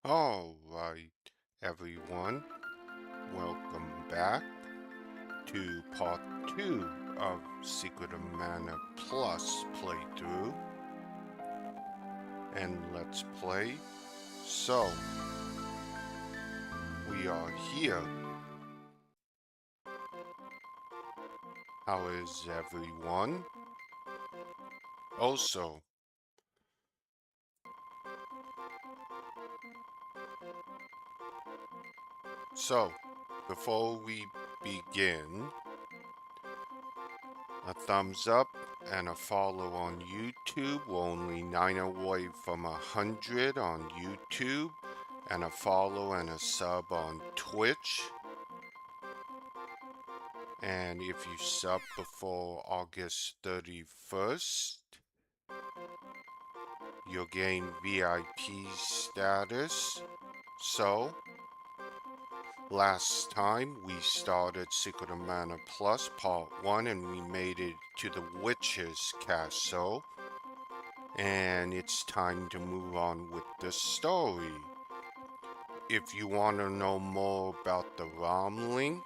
Alright, everyone, welcome back to part 2 of Secret of Mana Plus playthrough, and let's play. So, we are here. How is everyone? Also, before we begin, a thumbs up and a follow on YouTube. We're only 9 away from 100 on YouTube, and a follow and a sub on Twitch. And if you sub before August 31st, you'll gain VIP status. So, last time we started Secret of Mana Plus Part 1 and we made it to the Witch's Castle. And it's time to move on with the story. If you want to know more about the ROM link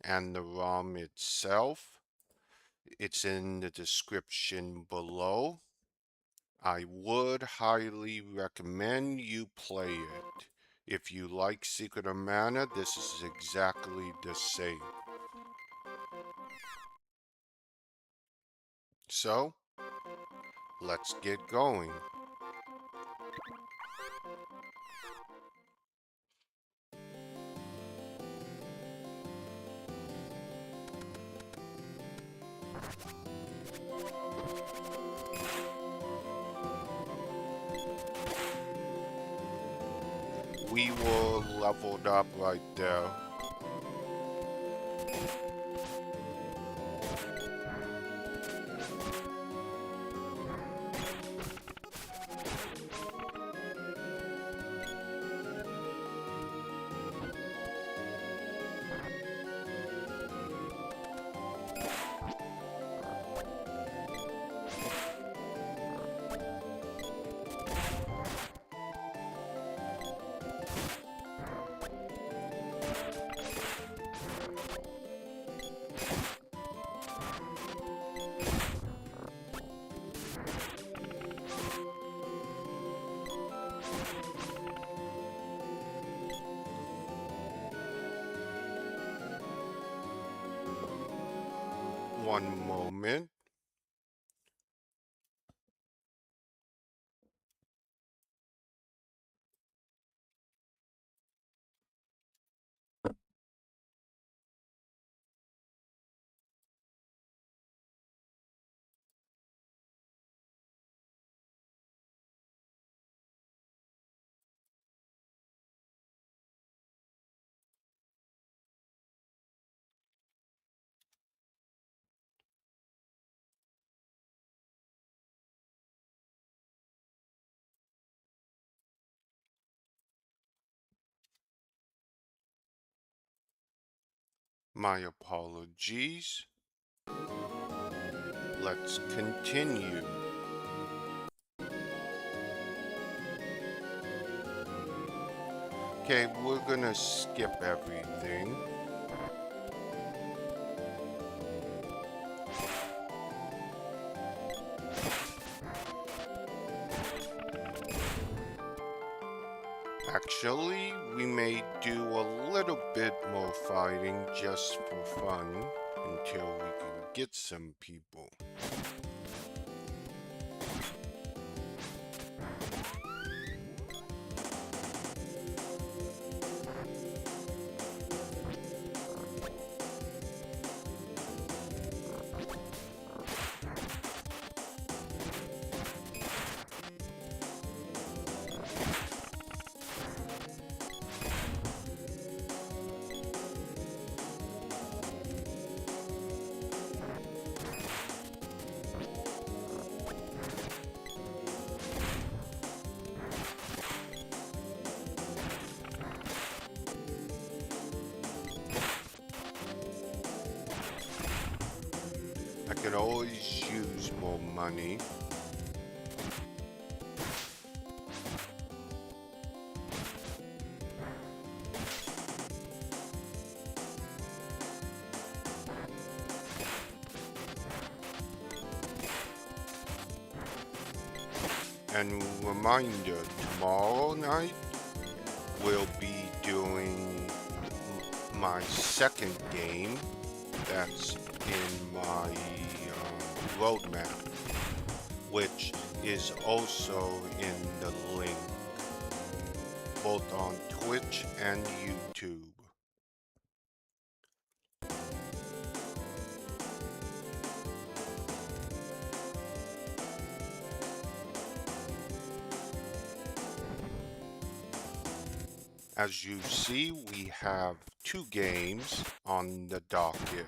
and the ROM itself, it's in the description below. I would highly recommend you play it. If you like Secret of Mana, this is exactly the same. So, let's get going. We were leveled up right there. One moment. My apologies. Let's continue. Okay, we're gonna skip everything. Actually, we may do a little bit more fighting just for fun until we can get some people. I could always use more money. And reminder, tomorrow night we'll be doing my second game that's in my roadmap, which is also in the link both on Twitch and YouTube. As you see, we have 2 games on the docket.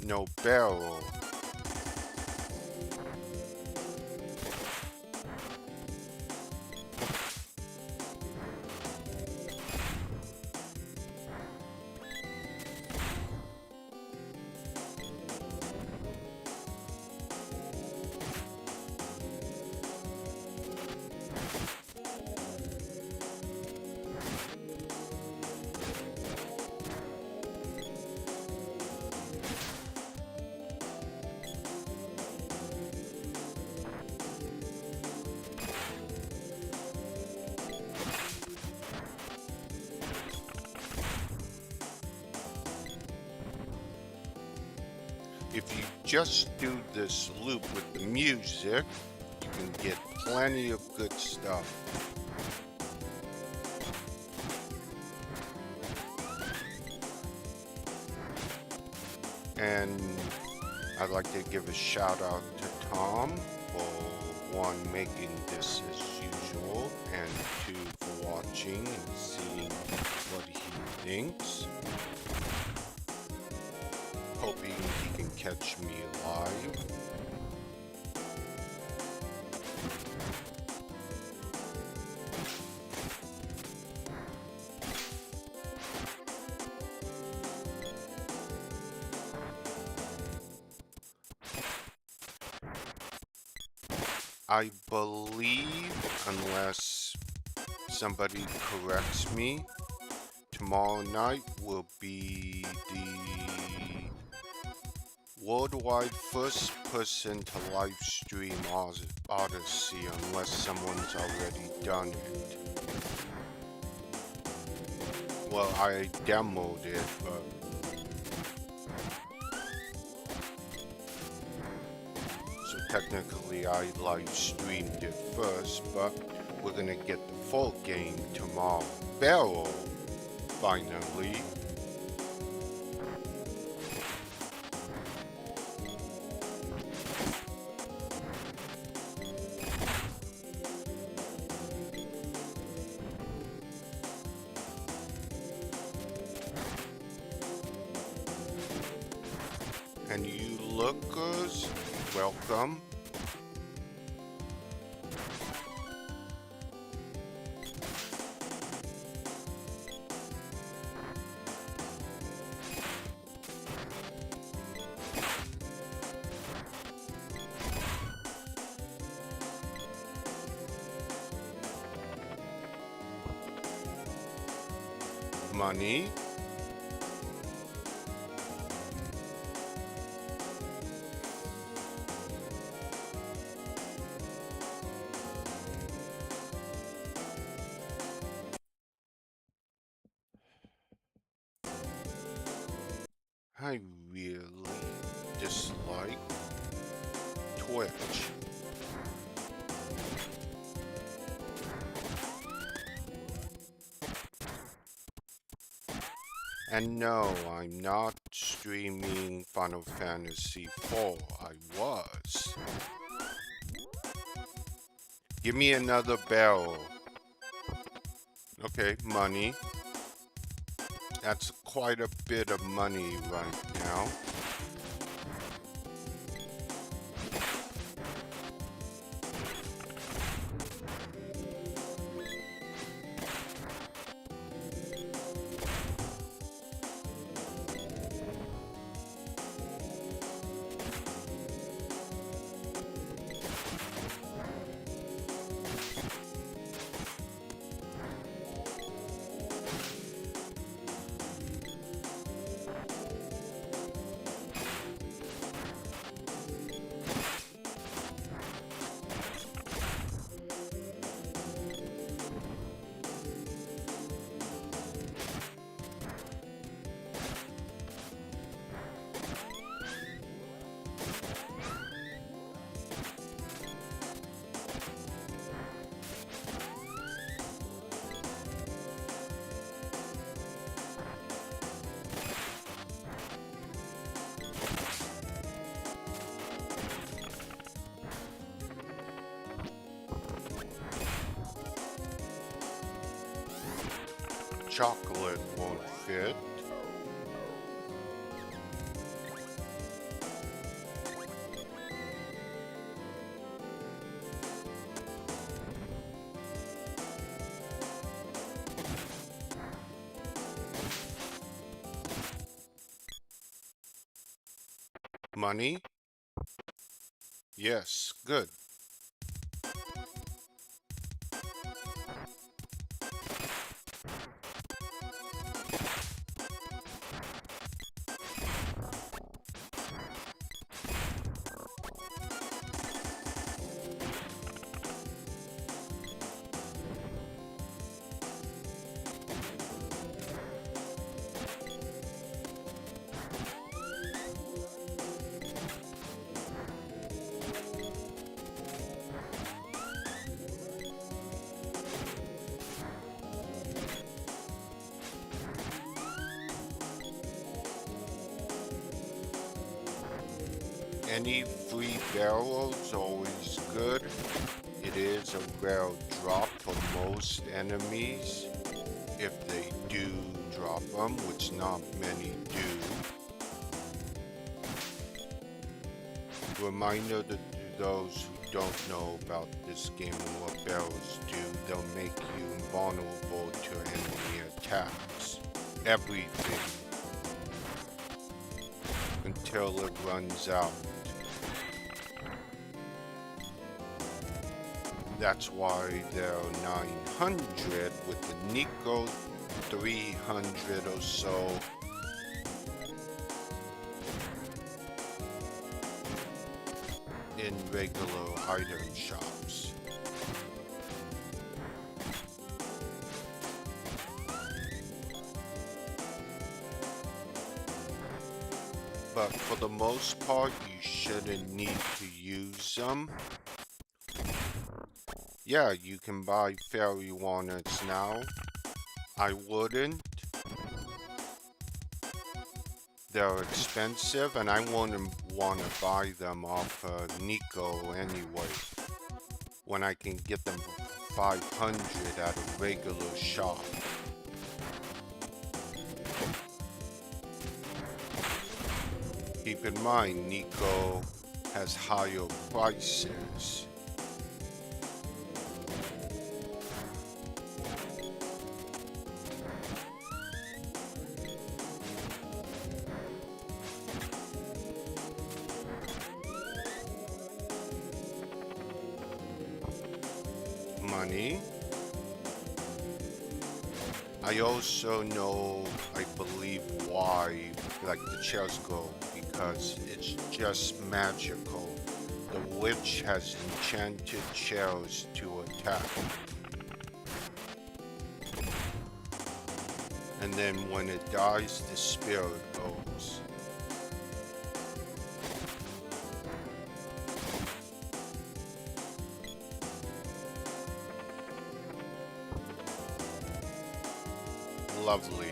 No barrel. If you just do this loop with the music, you can get plenty of good stuff. And I'd like to give a shout out to Tom for 1, making this as usual, and 2, for watching and seeing what he thinks. Hoping he can catch me live. I believe, unless somebody corrects me, tomorrow night will be the worldwide first person to live stream Odyssey, unless someone's already done it. Well, I demoed it, but so technically I live streamed it first, but we're gonna get the full game tomorrow. Barrel, finally. And you lookers, welcome. Money. I really dislike Twitch. And no, I'm not streaming Final Fantasy IV. I was. Give me another barrel. Okay, money. That's quite a bit of money right now. chocolate won't fit. Money? Yes, good. Any free barrel's always good. It is a rare drop for most enemies, if they do drop them, which not many do. Reminder to those who don't know about this game and what barrels do, they'll make you vulnerable to enemy attacks. Everything. Until it runs out. That's why they're 900 with the Nico 300 or so. In regular item shops. But for the most part, you shouldn't need to use them. Yeah, you can buy fairy walnuts now. I wouldn't. They're expensive, and I wouldn't want to buy them off Nico anyway, when I can get them for 500 at a regular shop. Keep in mind, Nico has higher prices. Money. I also know, I believe why, like the chairs go, because it's just magical. The witch has enchanted chairs to attack. And then when it dies, the spirit goes. Lovely.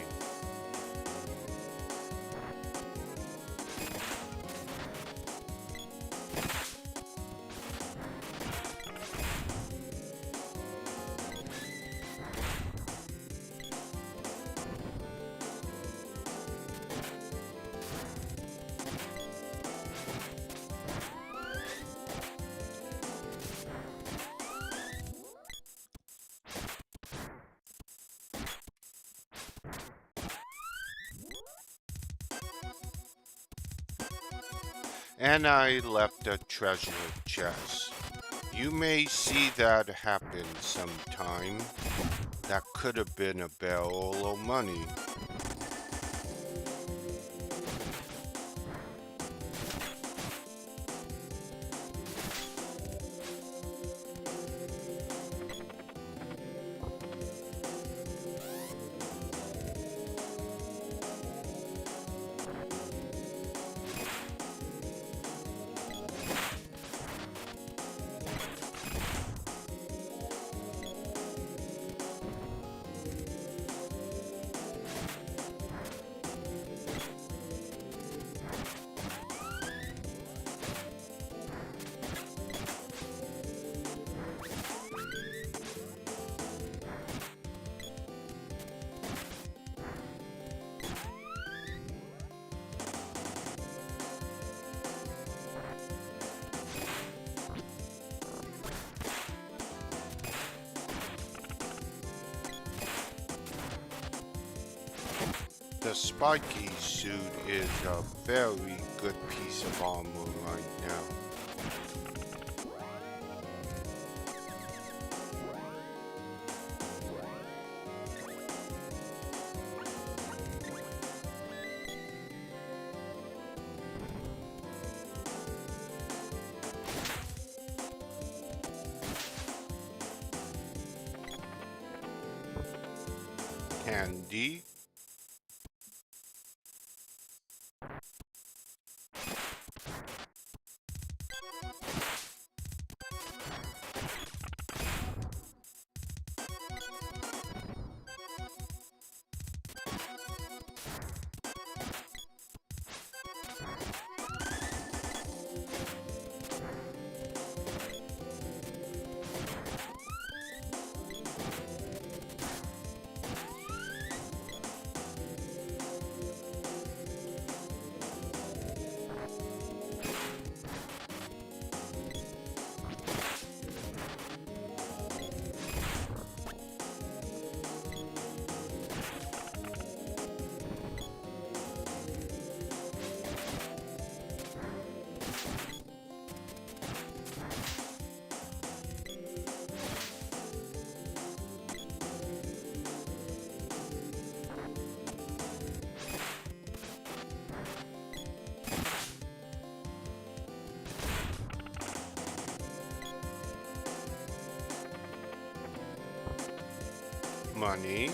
And I left a treasure chest. You may see that happen sometime. That could have been a barrel of money. The spiky suit is a very good piece of armor right now. Candy. Money.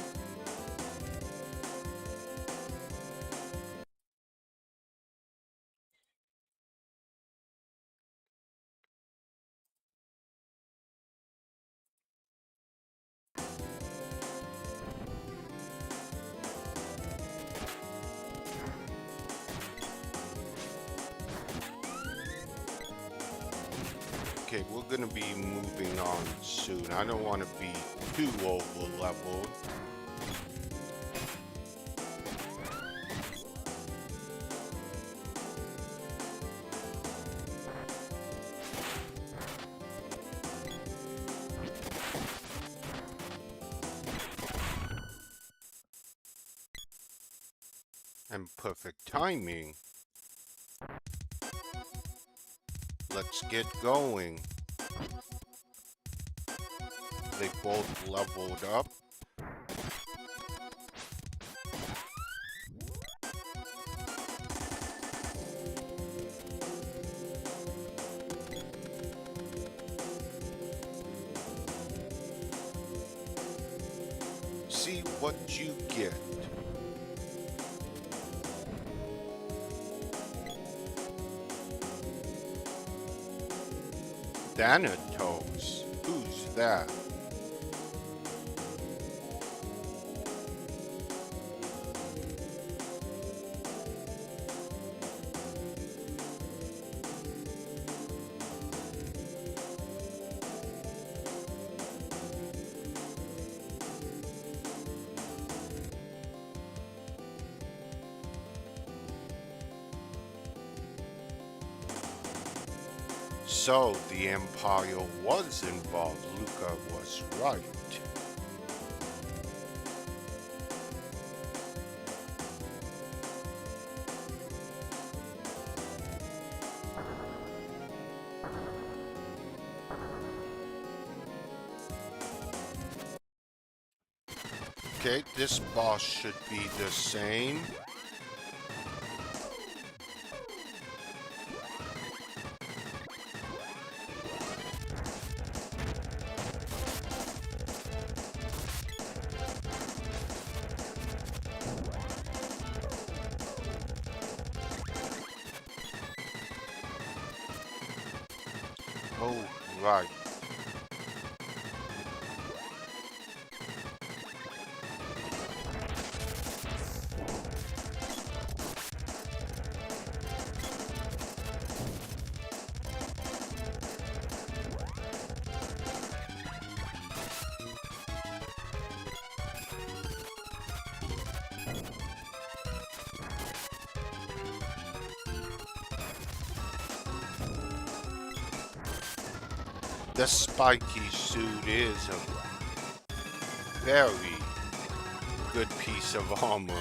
Okay, we're gonna be moving on soon. I don't want to be too over leveled. And perfect timing. Let's get going. They both leveled up. See what you get. Thanatos? Who's that? So, the Empire was involved. Luca was right. Okay, this boss should be the same. Oh, right. The spiky suit is a very good piece of armor.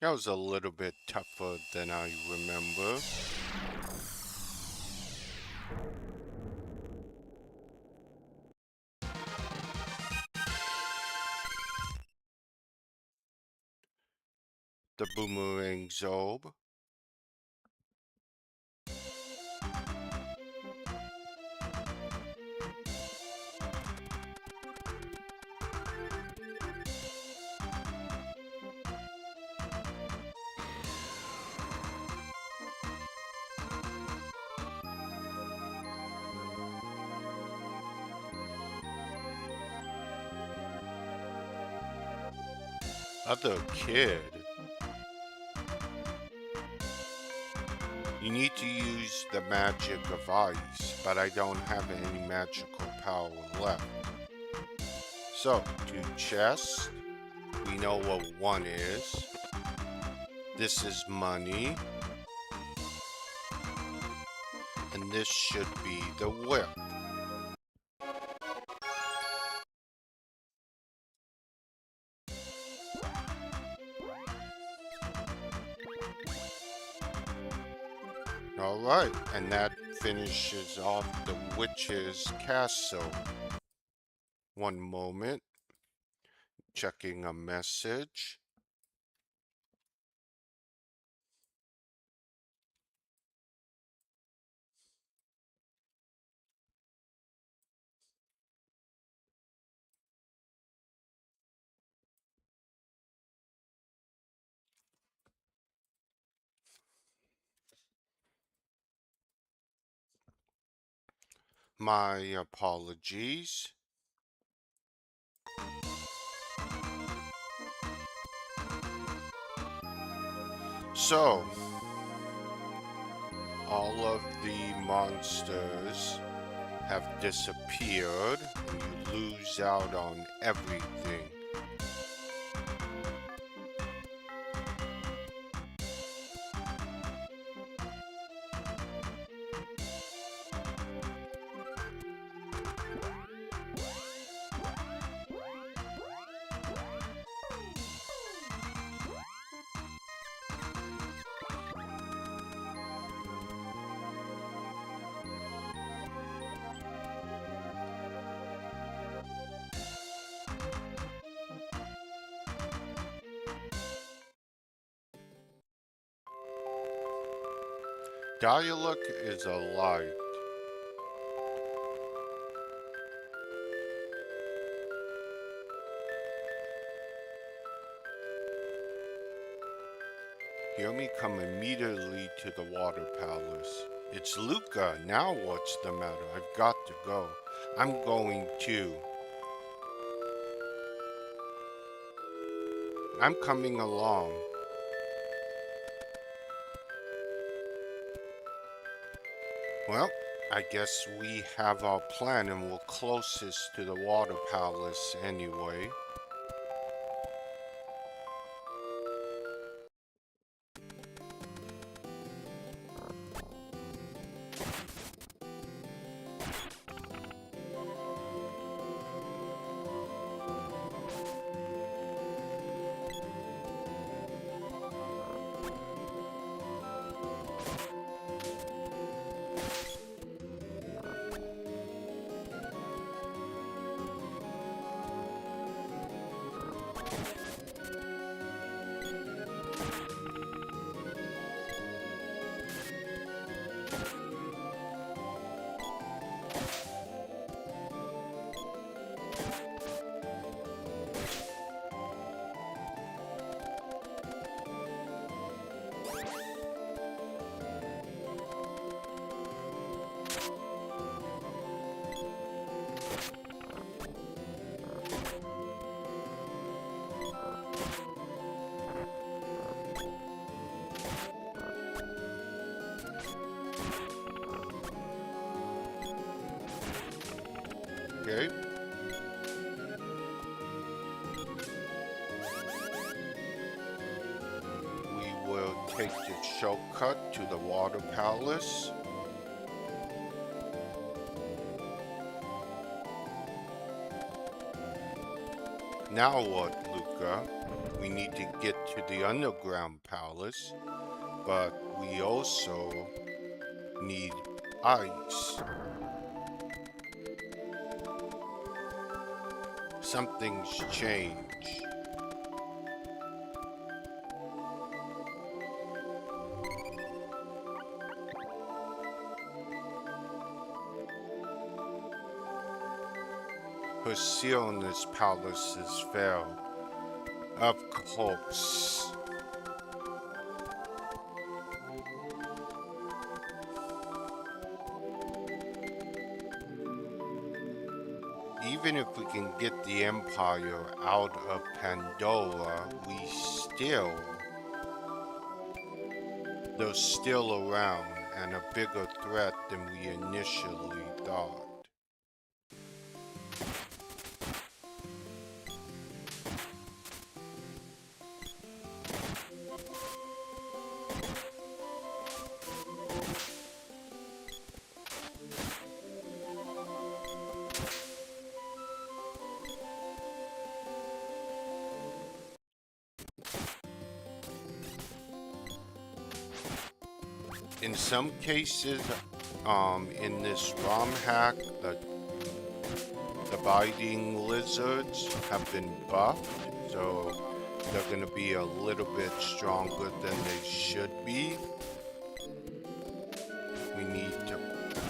That was a little bit tougher than I remember. The boomerang zob. Other kid. You need to use the magic of ice, but I don't have any magical power left. So, to chest, we know what one is. This is money. And this should be the whip. Alright, and that finishes off the witch's castle. One moment. Checking a message. My apologies. So, all of the monsters have disappeared and you lose out on everything. Dialogue is a lie. Hear me come immediately to the water palace. It's Luca. Now what's the matter? I've got to go. I'm going too. I'm coming along. Well, I guess we have our plan and we're closest to the water palace anyway. Okay. We will take the shortcut to the water palace. Now what, Luca? We need to get to the underground palace, but we also need ice. Something's changed. Her seal in this palace has failed. Of course. Even if we can get the Empire out of Pandora, they're still around and a bigger threat than we initially thought. In some cases, in this romhack, the biting lizards have been buffed, so they're going to be a little bit stronger than they should be. We need to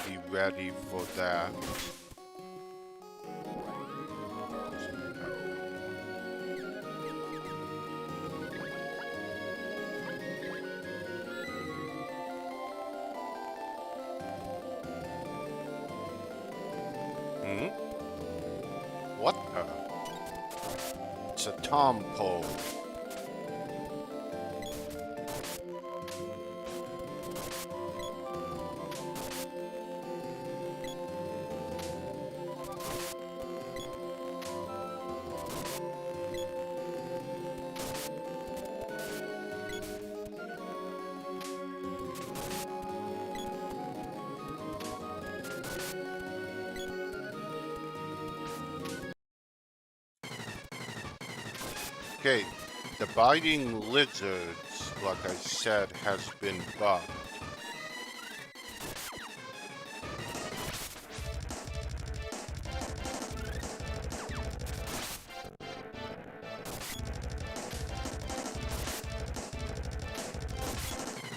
be ready for that. Hmm? What the? It's a tomm pole. Okay, the biting lizards, like I said, has been buffed.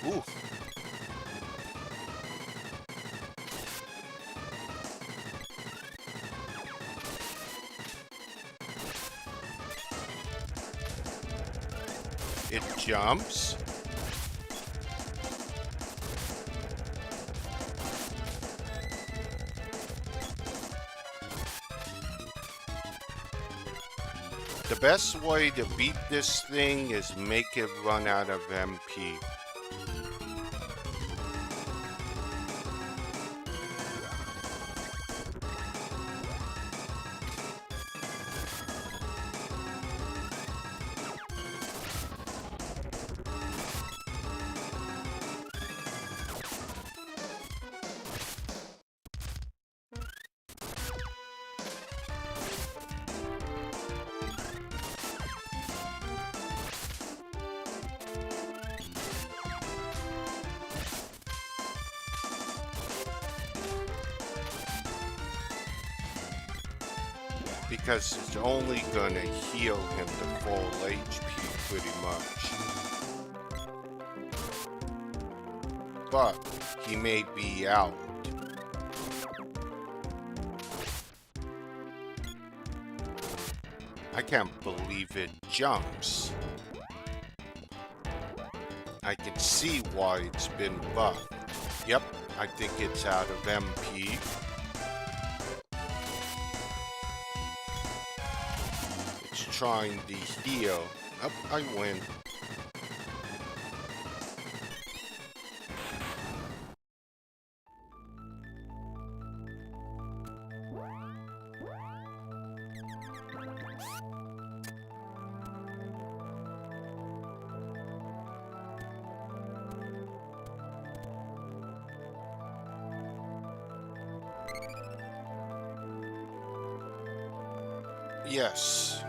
Oof. It jumps. The best way to beat this thing is make it run out of MP. Because it's only gonna heal him to full HP pretty much. But he may be out. I can't believe it jumps. I can see why it's been buffed. Yep, I think it's out of MP. It's trying to heal. Oh, I win. Yes.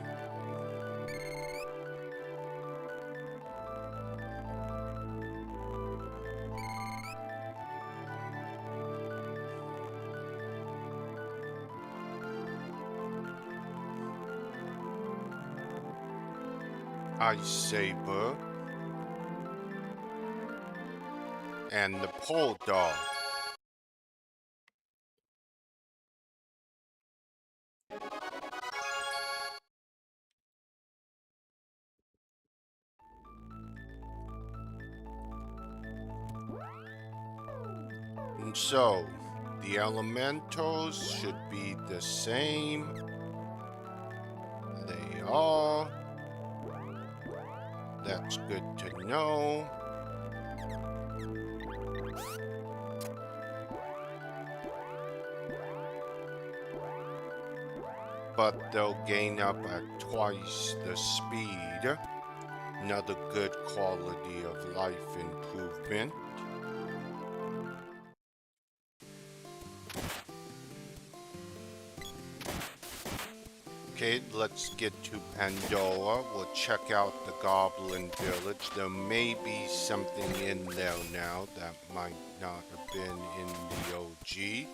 Ice Saber, and the Pole Dog. And so, the elementals should be the same. They are. That's good to know. But they'll gain up at twice the speed. Another good quality of life improvement. Okay, let's get to Pandora. We'll check out the Goblin Village. There may be something in there now that might not have been in the OG.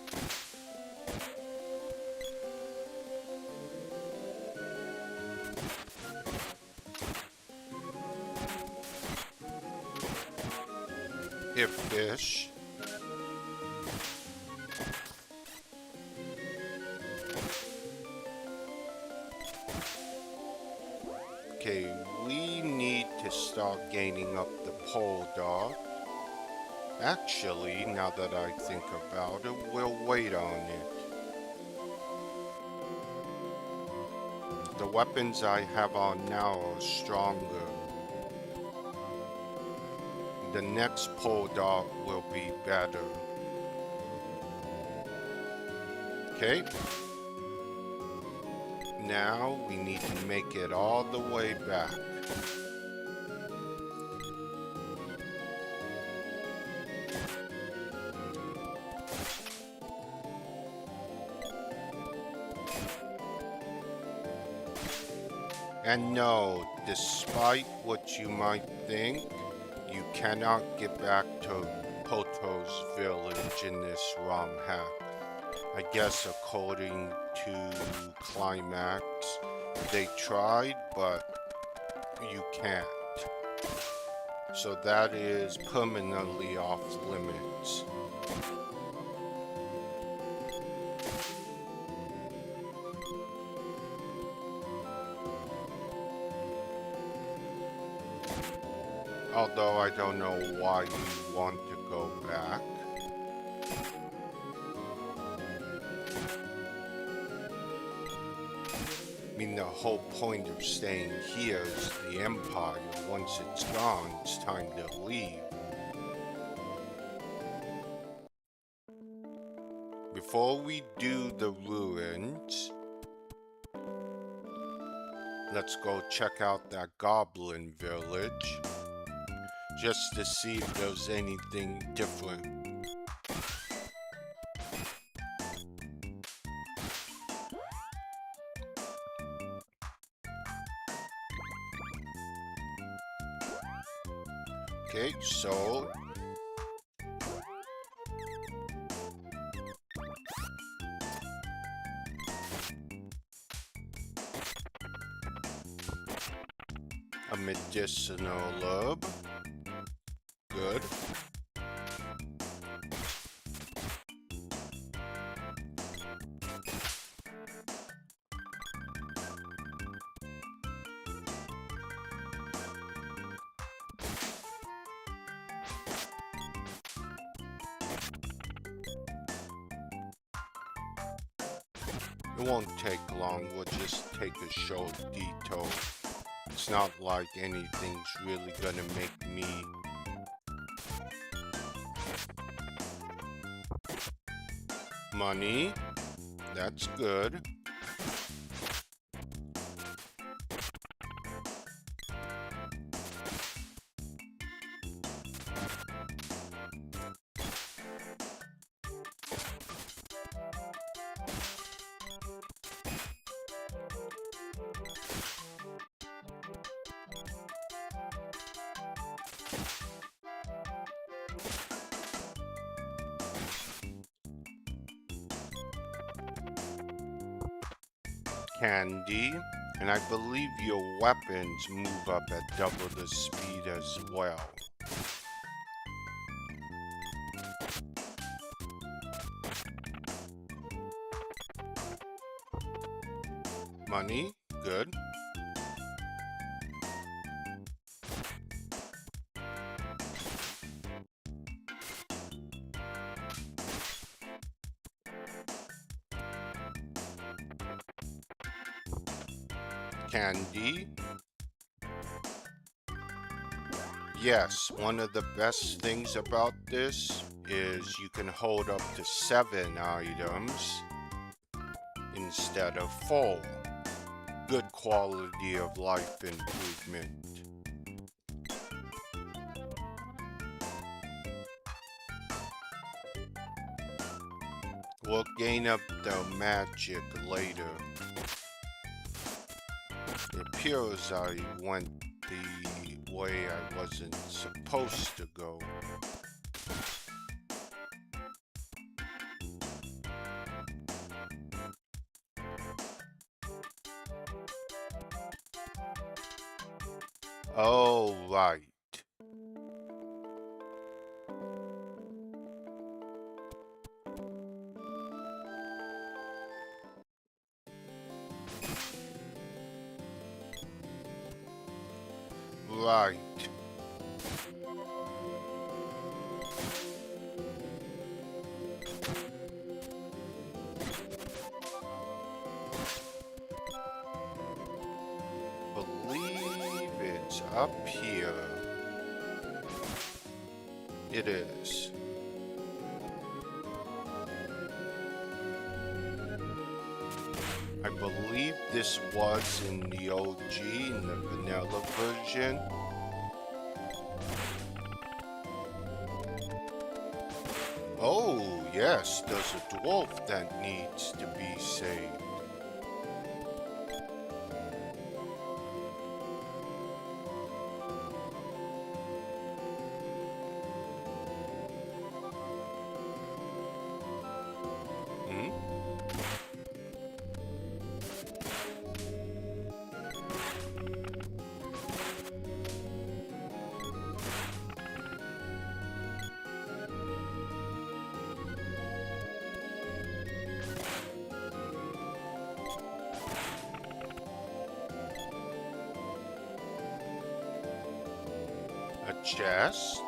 If fish. Okay, we need to start gaining up the pole dog. Actually, now that I think about it, we'll wait on it. The weapons I have on now are stronger. The next pole dog will be better. Okay. Now we need to make it all the way back. And no, despite what you might think, you cannot get back to Poto's village in this romhack. I guess according to Climax, they tried, but you can't. So that is permanently off limits. Although I don't know why you want to go back. I mean, the whole point of staying here is the Empire. Once it's gone, it's time to leave. Before we do the ruins, let's go check out that Goblin Village, just to see if there's anything different. Okay, so a medicinal herb. Good. It won't take long, we'll just take a short detour. It's not like anything's really gonna make me money. That's good. Candy. And I believe your weapons move up at double the speed as well. Money, good. Candy. Yes, one of the best things about this is you can hold up to 7 items instead of 4. Good quality of life improvement. We'll gain up the magic later. It appears I went the way I wasn't supposed to go. Oh, right. Right. Believe it's up here. It is. I believe this was in the OG, in the vanilla version. Oh, yes, there's a dwarf that needs to be saved. Hmm? A chest.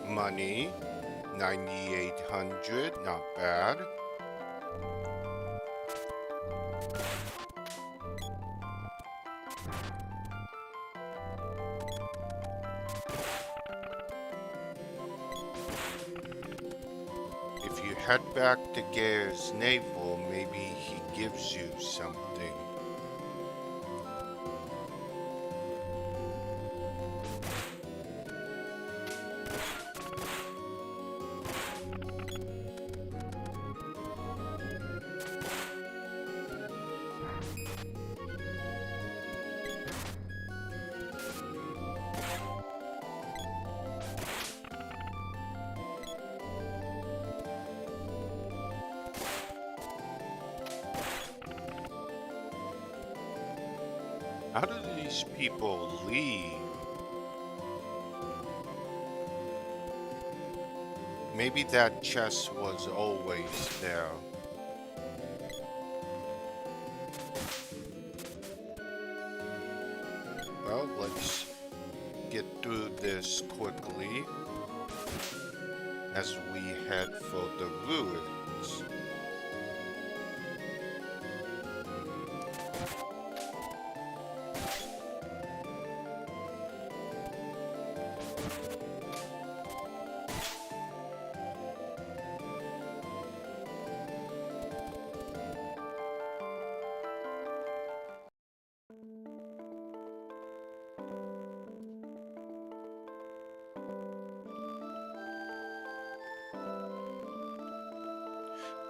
Money. 9,800, not bad. If you head back to Gare's navel, maybe he gives you something. How do these people leave? Maybe that chest was always there. Well, let's get through this quickly as we head for the ruins.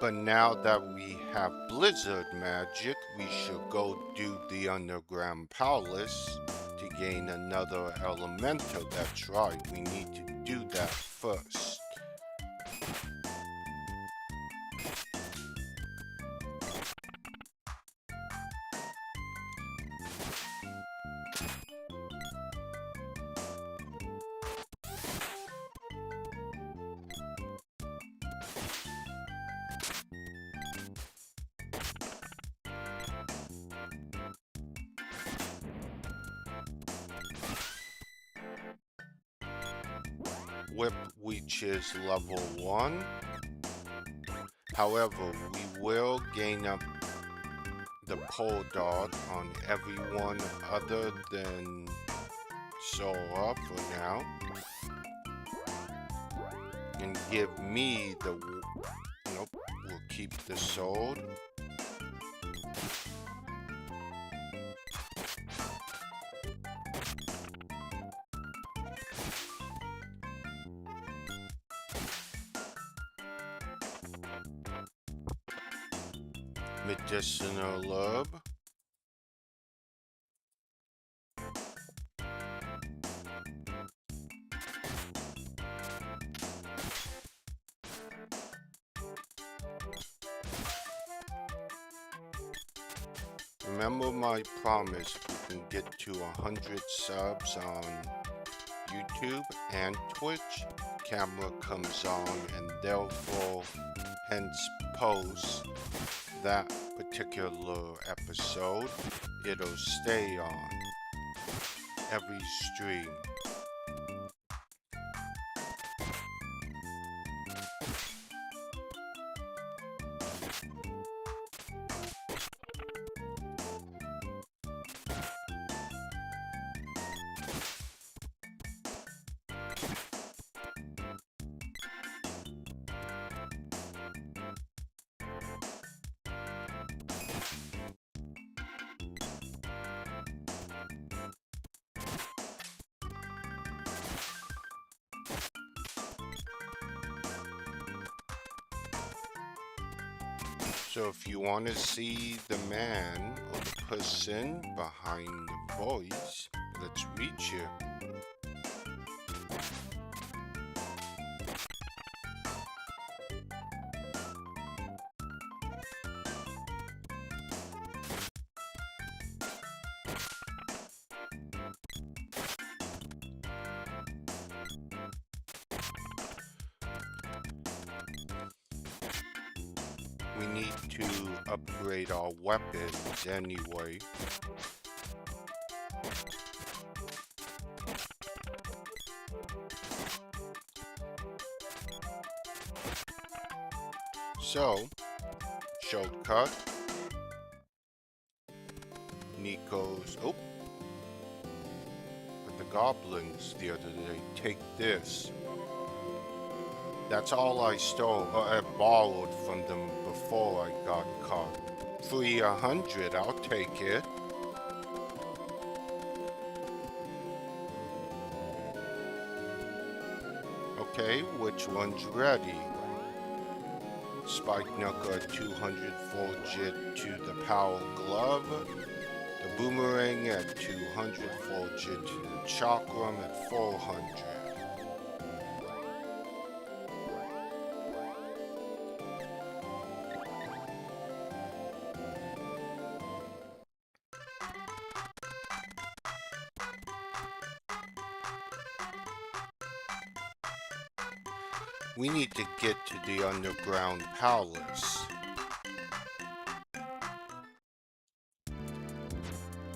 But now that we have blizzard magic, we should go do the underground palace to gain another elemental. That's right, we need to do that first. whip, which is level 1. However, we will gain up the pole dog on everyone other than Sora for now. And give me the... Nope, we'll keep the sword. Medicinal herb. Remember my promise, we can get to 100 subs on YouTube and Twitch. Camera comes on and therefore hence post that particular episode. It'll stay on every stream. So if you want to see the man or the person behind the voice, let's reach you. We need to upgrade our weapons anyway. So, shortcut. Nico's... Oh! But the goblins the other day. Take this. That's all I stole, or I borrowed from them before I got caught. Free 100, I'll take it. Okay, which one's ready? Spike Knuckle at 200, forge it to the Power Glove. The Boomerang at 200, forge it to the Chakram at 400. We need to get to the underground palace.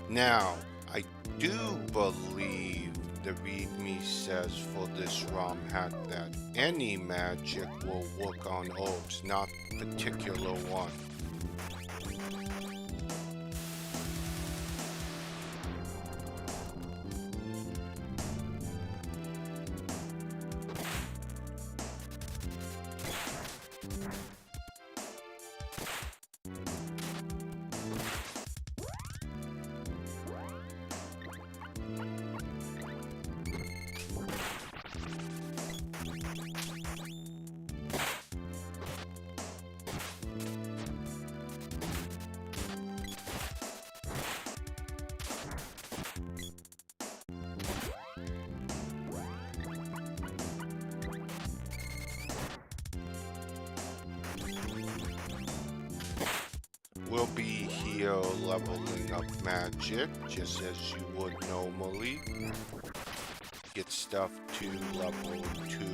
Now, I do believe the README says for this ROM hack that any magic will work on orbs, not particular one. We'll be here leveling up magic, just as you would normally. Get stuff to level 2.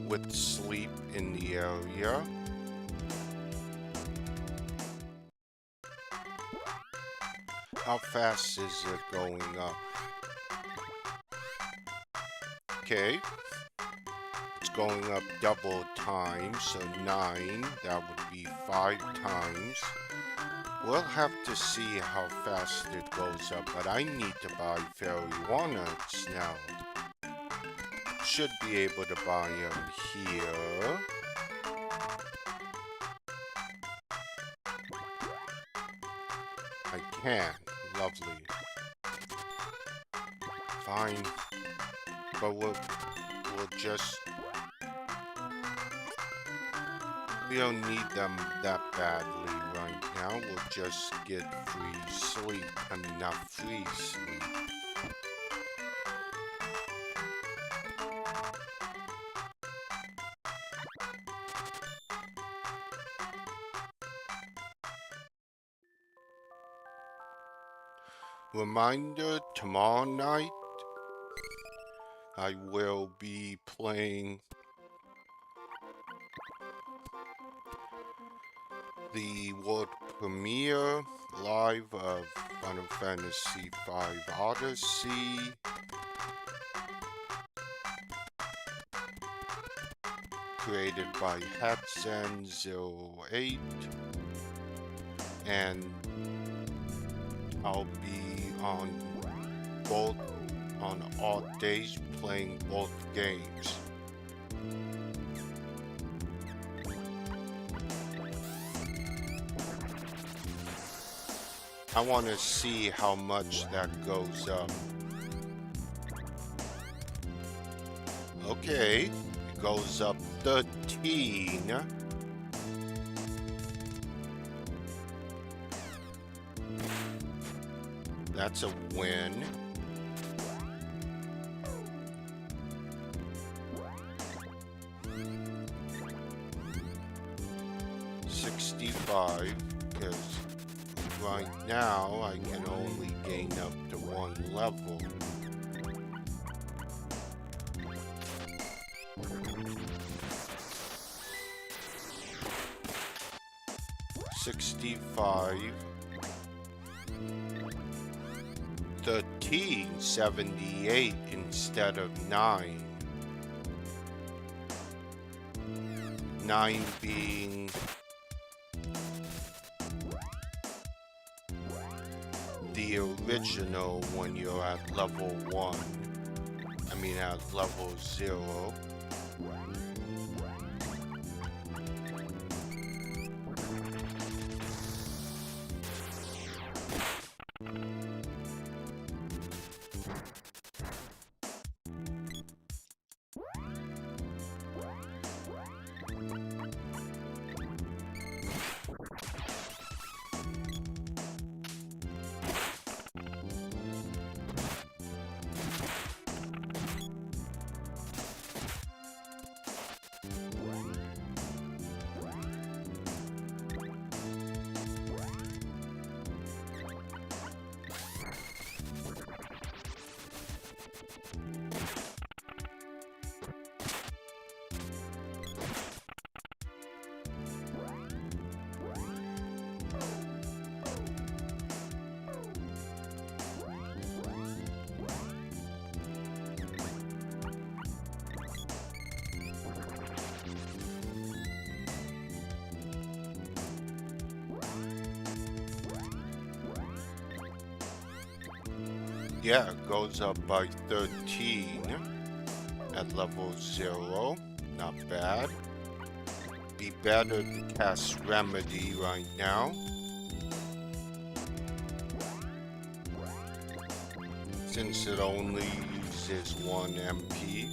With sleep in the area. How fast is it going up? Okay. It's going up double time, so 9. That would be 5 times. We'll have to see how fast it goes up, but I need to buy fairy walnuts now. Should be able to buy them here. I can. Lovely. Fine. But we'll just... We don't need them that badly right now. We'll just get free sleep. I mean, not free sleep. Reminder, tomorrow night, I will be playing the world premiere live of Final Fantasy V Odyssey. Created by Hatsen08. And I'll be on all days playing both games. I want to see how much that goes up. Okay, it goes up 13. That's a win. $65, because right now I can only gain up to 1 level. $65. 13, 78 instead of 9. 9 being the original when you're at level 1. I mean at level 0. Yeah, it goes up by 13 at level 0. Not bad. Be better to cast Remedy right now. Since it only uses 1 MP.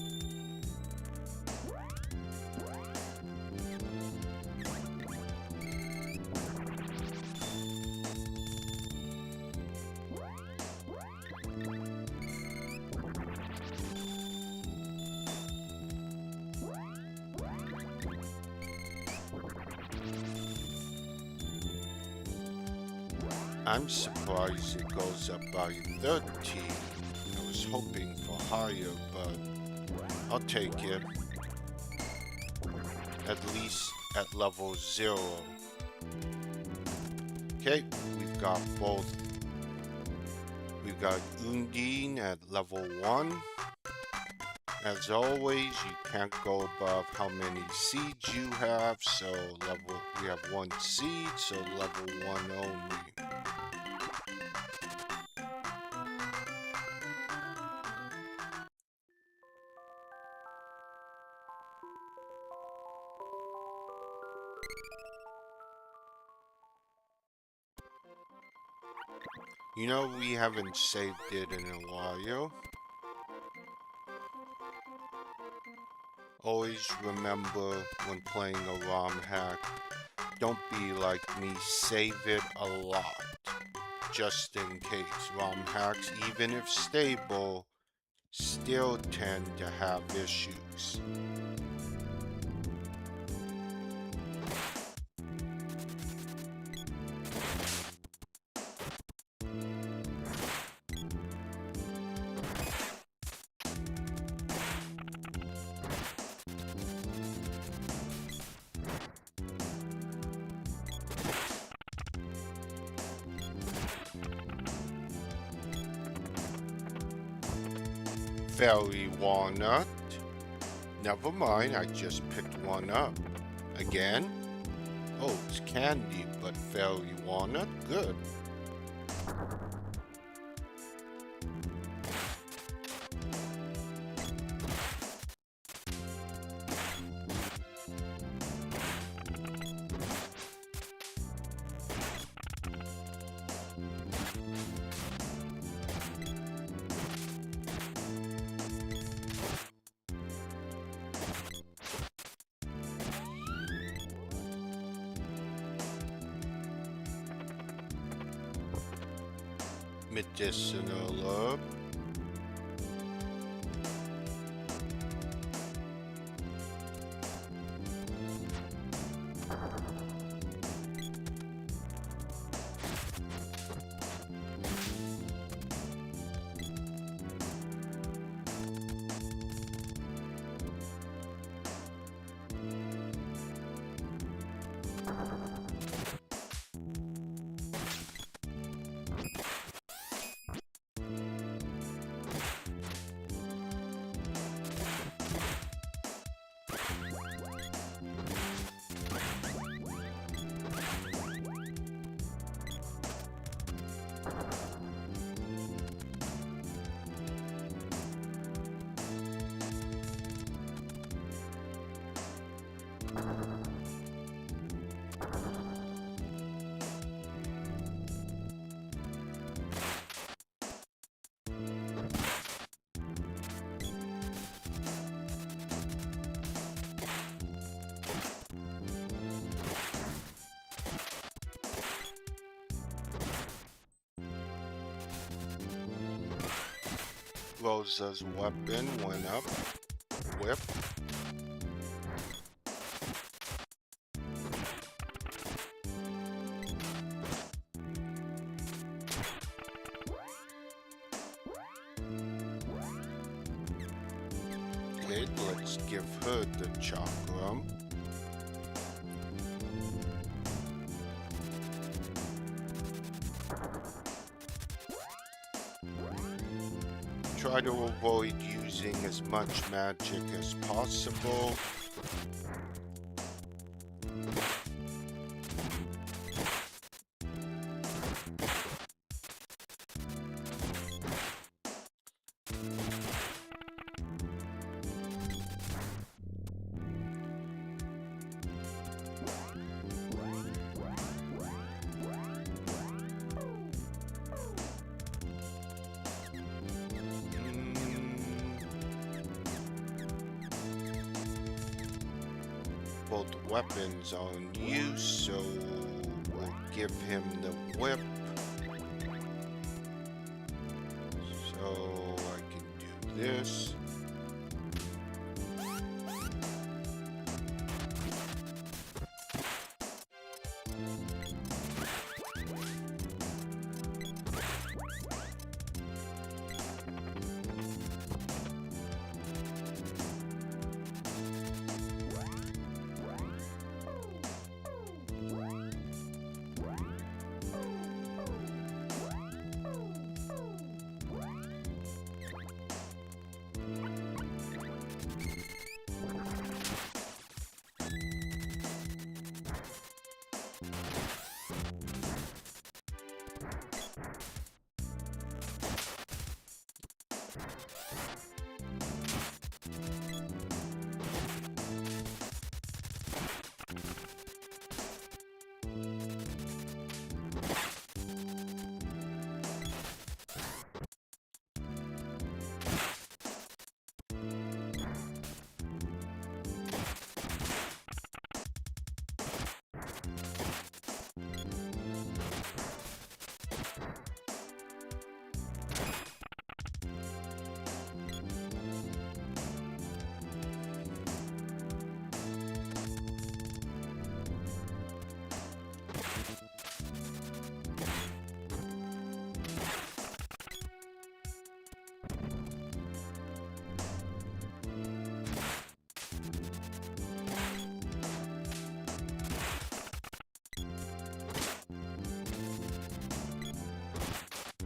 I'm surprised it goes up by 13. I was hoping for higher, but I'll take it. At least at level 0. Okay, we've got both We got Undine at level 1. As always, you can't go above how many seeds you have, so we have 1 seed, so level 1 only. You know, we haven't saved it in a while. Always remember when playing a ROM hack, don't be like me, save it a lot. Just in case. ROM hacks, even if stable, still tend to have issues. Fairy walnut. Never mind, I just picked one up. Again? Oh, it's candy, but fairy walnut? Good. Medicinal herb. Rosa's weapon went up. Whip. Okay, let's give her the chakram. Try to avoid using as much magic as possible. Both weapons are in use, so we'll give him the whip. So I can do this.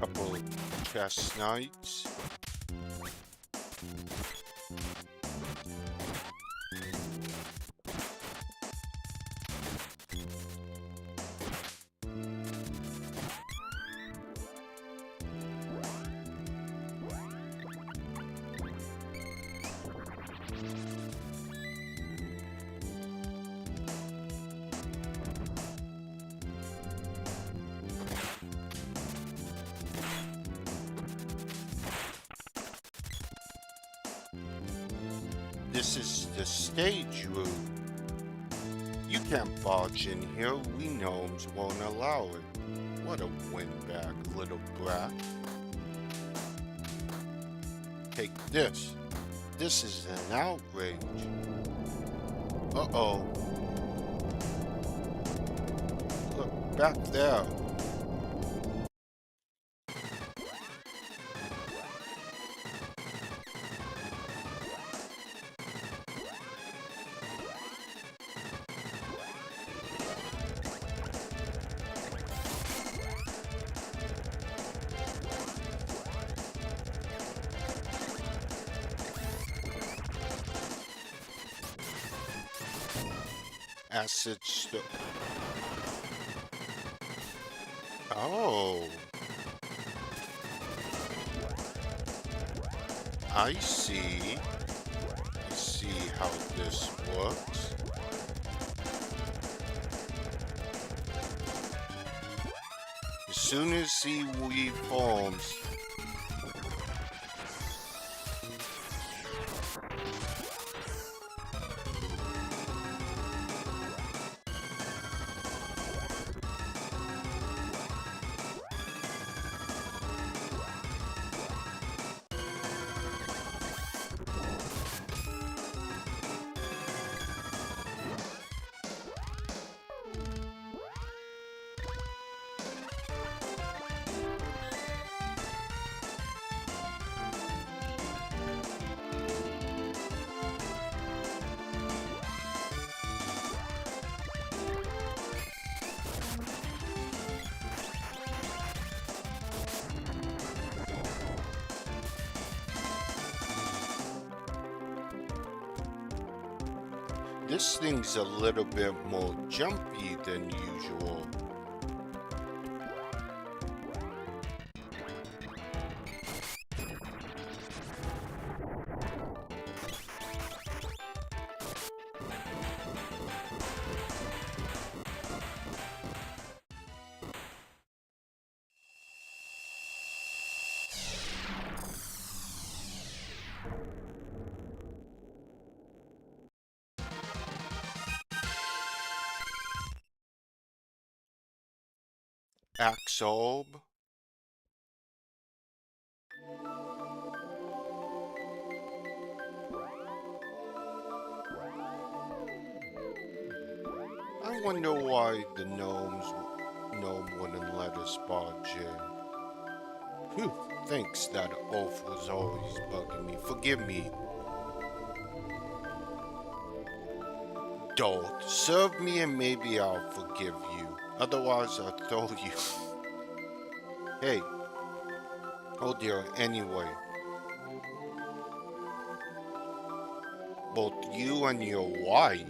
Couple chestnuts. This is the stage room. You can't barge in here. We gnomes won't allow it. What a windbag, little brat. Take this. This is an outrage. Uh-oh. Look, back there. Acid Oh. I see. I see how this works. As soon as he reforms, this thing's a little bit more jumpy than usual. Axolb. I wonder why the gnome wouldn't let us barge in. Whew, thanks, that oaf was always bugging me. Forgive me. Don't serve me and maybe I'll forgive you. Otherwise, I'll throw you. Hey. Oh dear, anyway. Both you and your wife.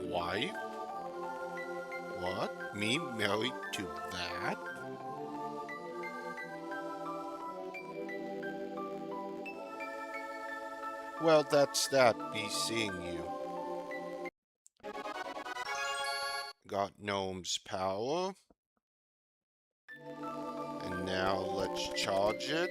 Wife? What? Me married to that? Well, that's that. Be seeing you. Got Gnome's power. And now let's charge it.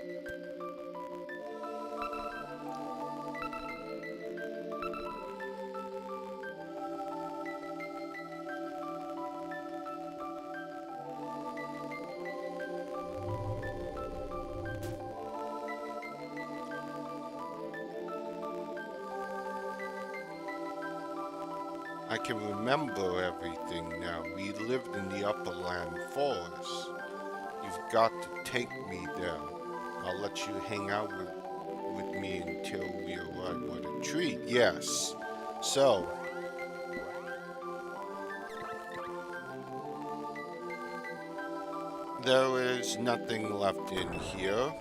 I can remember everything now. We lived in the Upperland Forest. You've got to take me there. I'll let you hang out with me until we arrive. What a treat. Yes. So, there is nothing left in here.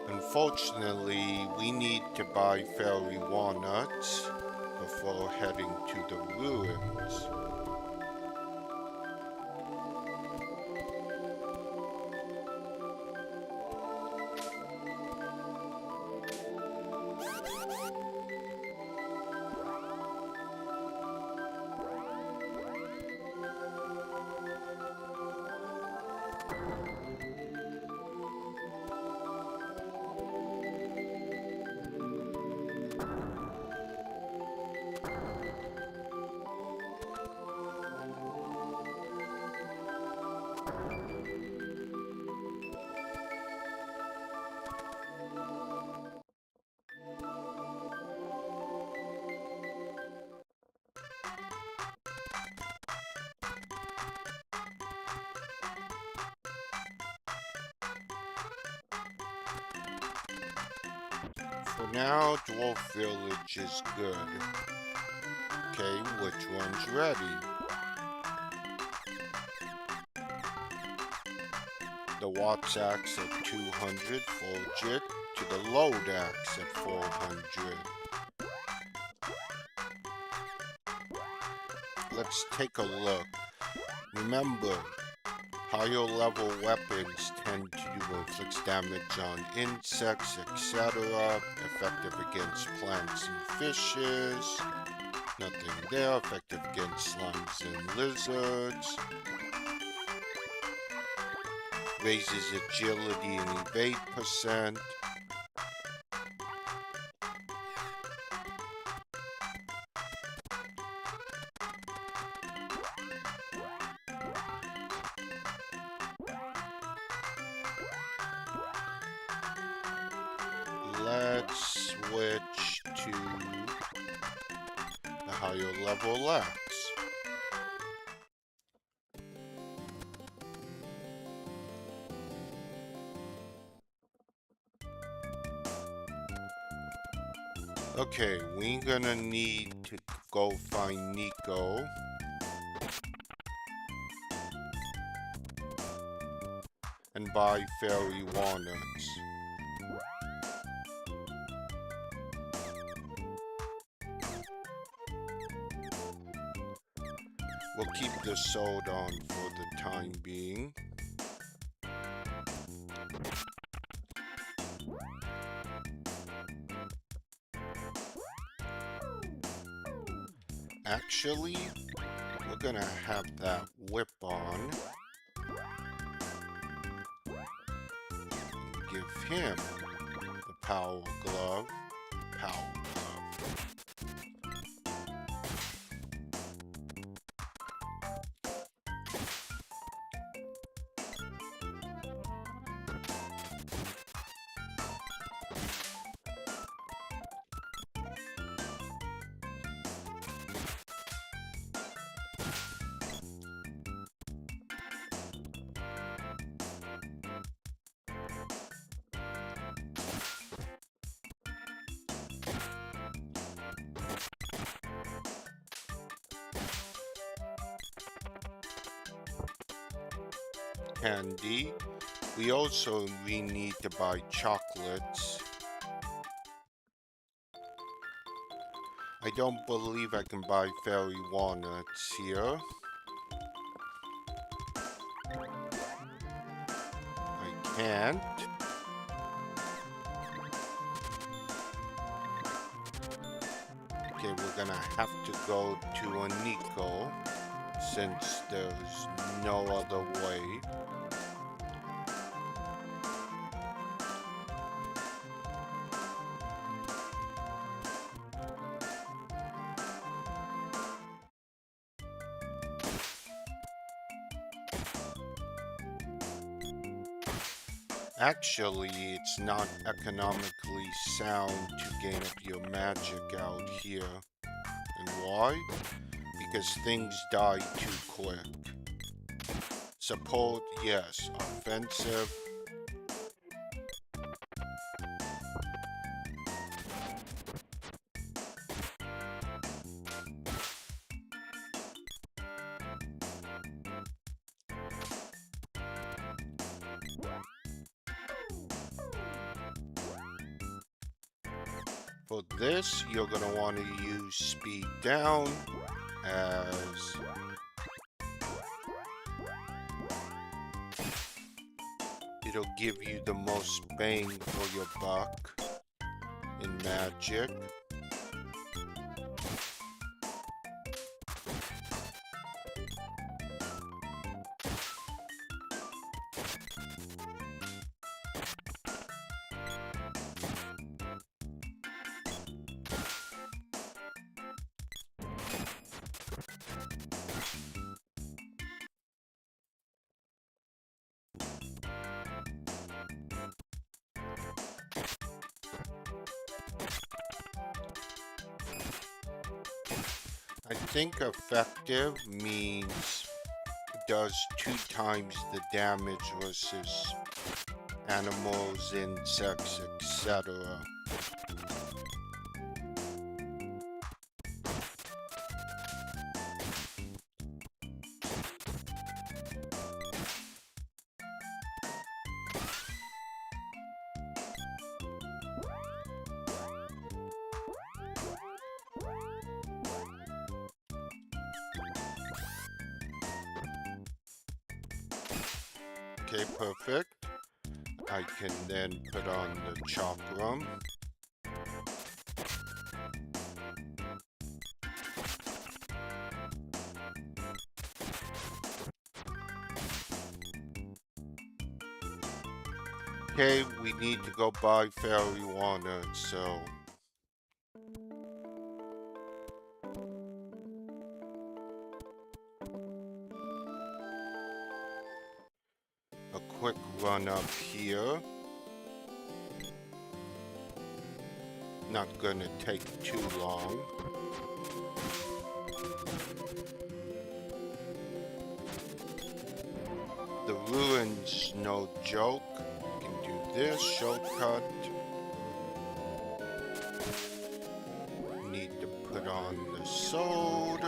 Unfortunately, we need to buy fairy walnuts before heading to the ruins. For now, Dwarf Village is good. Okay, which one's ready? The Watts axe at 200, forge it to the Load axe at 400. Let's take a look. Remember, higher level weapons tend to inflict damage on insects, etc. Effective against plants and fishes. Nothing there. Effective against slimes and lizards. Raises agility and evade %. Let's switch to the higher level axe. Okay, we're gonna need to go find Nico. And buy fairy walnuts. We'll keep the sword on for the time being. Actually, we're gonna have that whip on. And give him the power glove. Power glove. Candy. We need to buy chocolates. I don't believe I can buy fairy walnuts here. I can't. Okay, we're gonna have to go to a Nico since there's no other way. Actually, it's not economically sound to gain up your magic out here. And why? Because things die too quick. Support, yes. Offensive, for this, you're going to want to use speed down as it'll give you the most bang for your buck in magic. I think effective means does 2 times the damage versus animals, insects, etc. Okay, perfect. I can then put on the chakram. Okay, we need to go buy fairy walnuts, so a quick run up here. Not gonna take too long. The ruins, no joke. Can do this shortcut. Need to put on the sword.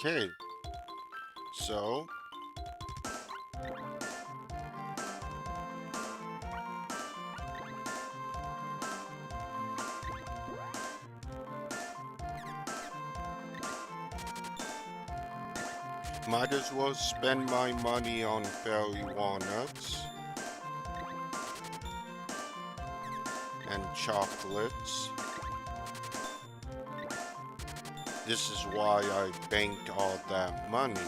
Okay, so might as well spend my money on fairy walnuts and chocolates. This is why I banked all that money.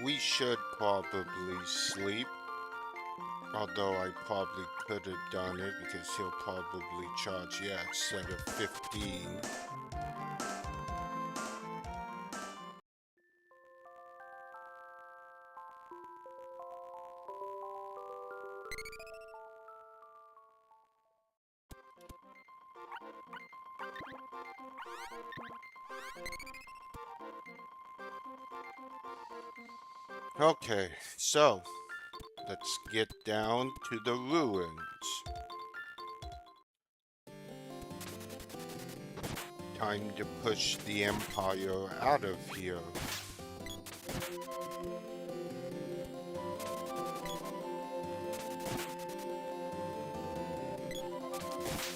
We should probably sleep. Although I probably could have done it because he'll probably charge, yeah, instead of 15. Okay, so let's get down to the ruins. Time to push the Empire out of here.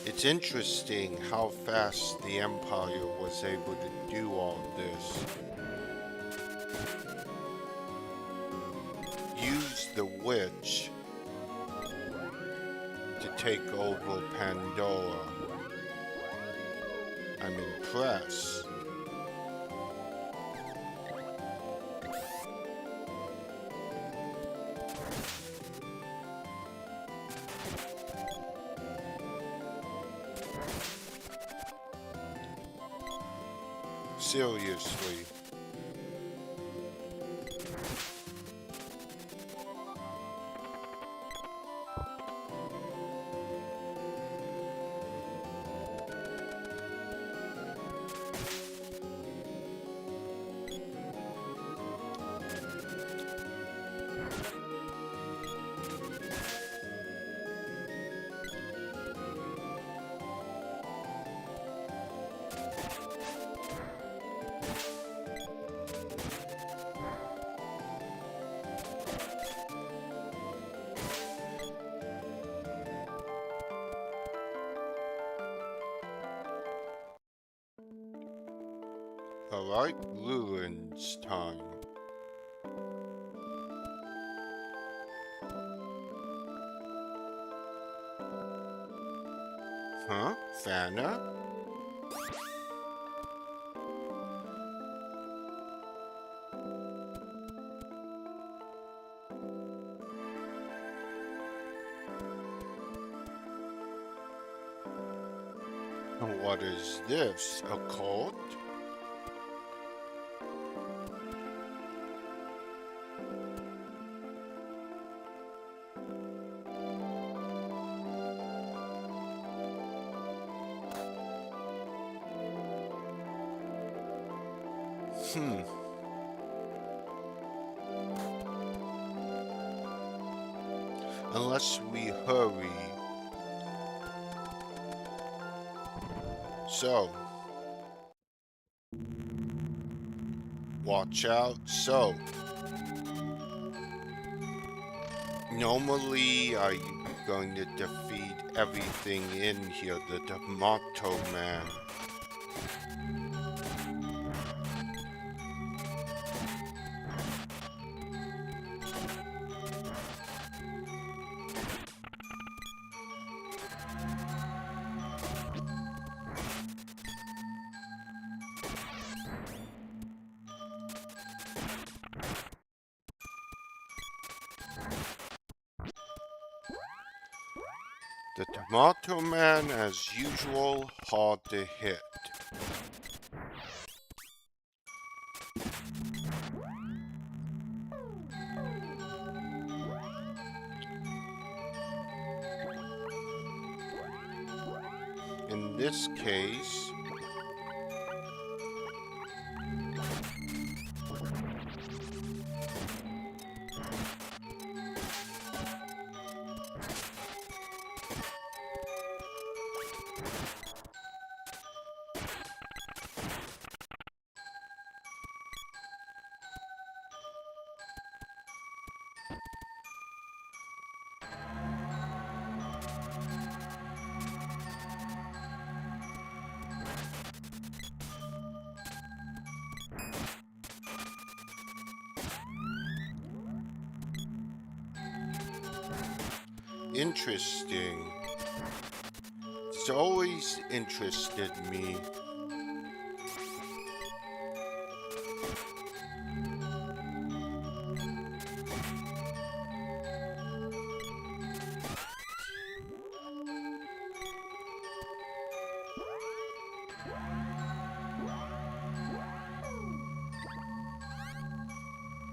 It's interesting how fast the Empire was able to do all this. Use the witch to take over Pandora. I'm impressed. Seriously. Alright, ruins time. Huh? Fana? What is this? A cult? Unless we hurry. So. Watch out. So. Normally, I'm going to defeat everything in here. The Tomato Man. The Tomato Man, as usual, hard to hit. In this case, interesting. It's always interested me.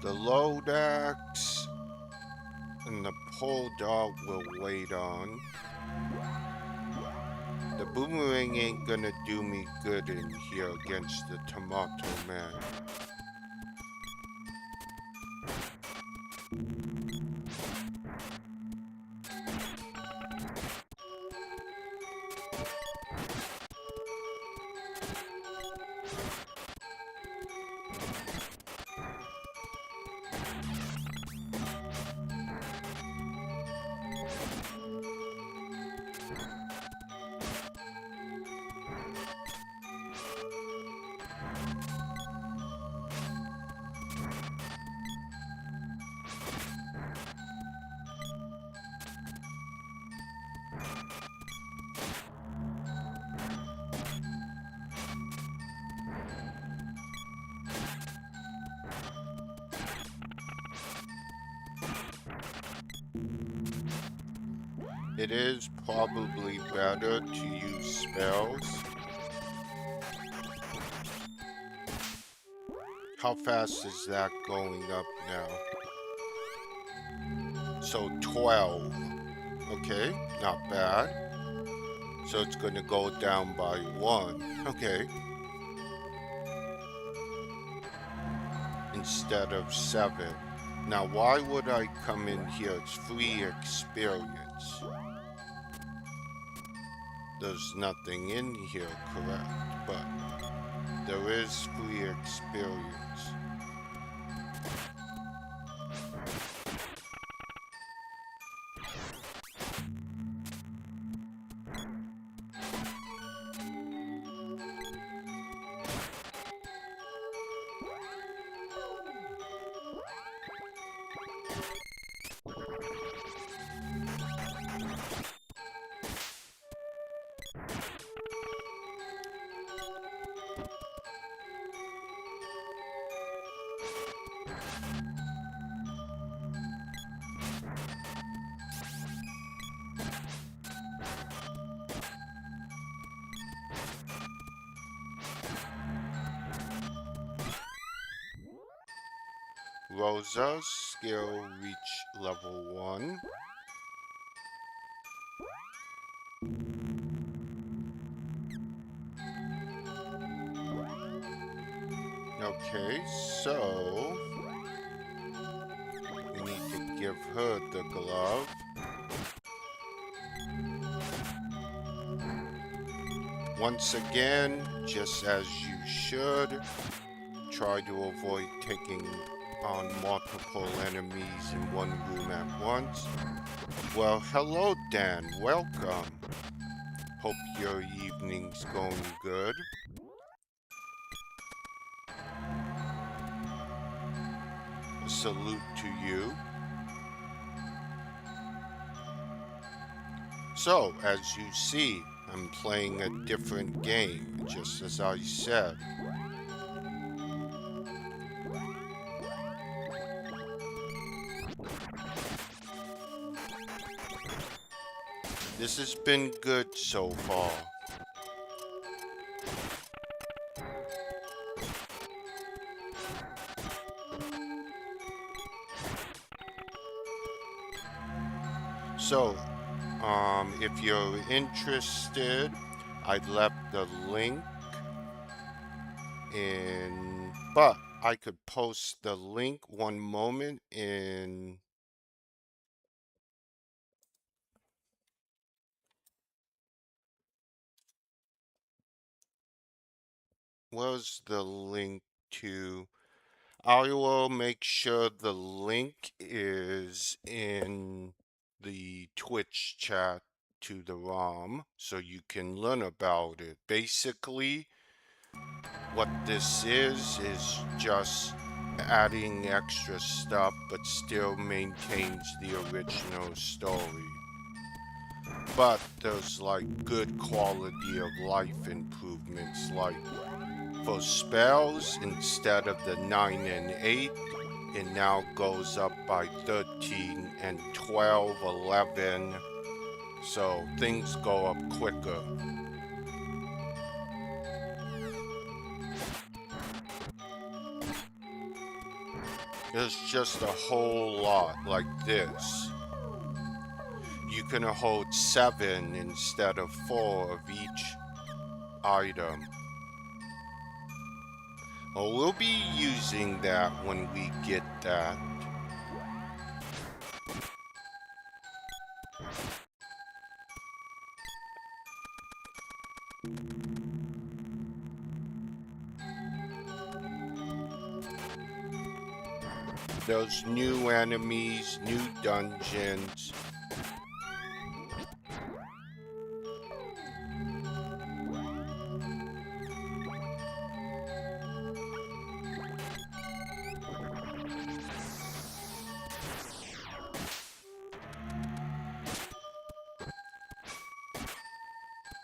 The load axe and the pole dog will wait on. The boomerang ain't gonna do me good in here against the Tomato Man. It is probably better to use spells. How fast is that going up now? So 12. Okay, not bad. So it's going to go down by 1. Okay. Instead of 7. Now, why would I come in here? It's free experience. There's nothing in here, correct? But there is free experience. Rosa, skill reach level 1. Okay, so we need to give her the glove. Once again, just as you should, try to avoid taking on multiple enemies in one room at once. Well, hello Dan, welcome. Hope your evening's going good. A salute to you. So, as you see, I'm playing a different game, just as I said. This has been good so far. So, if you're interested, I left the link in, but I could post the link one moment in, where's the link to? I will make sure the link is in the Twitch chat to the ROM so you can learn about it. Basically, what this is just adding extra stuff but still maintains the original story. But there's like good quality of life improvements, like for spells, instead of the 9 and 8, it now goes up by 13 and 12, 11, so things go up quicker. There's just a whole lot like this. You can hold 7 instead of 4 of each item. Well, we'll be using that when we get that. There's new enemies, new dungeons.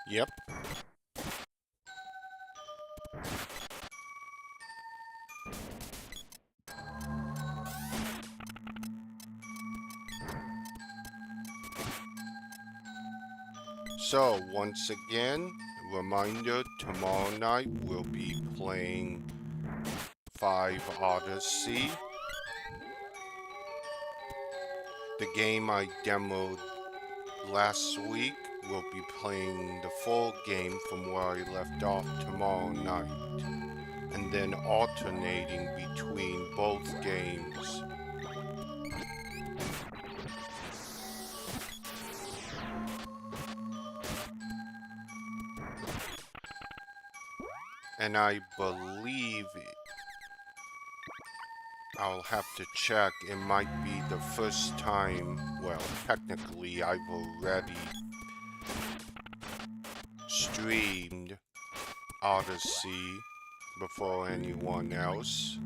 Yep. So, once again, reminder, tomorrow night we'll be playing 5 Odyssey. The game I demoed last week. We'll be playing the full game from where I left off tomorrow night, and then alternating between both games. And I believe I'll have to check. It might be the first time, well, technically I've already streamed Odyssey before anyone else.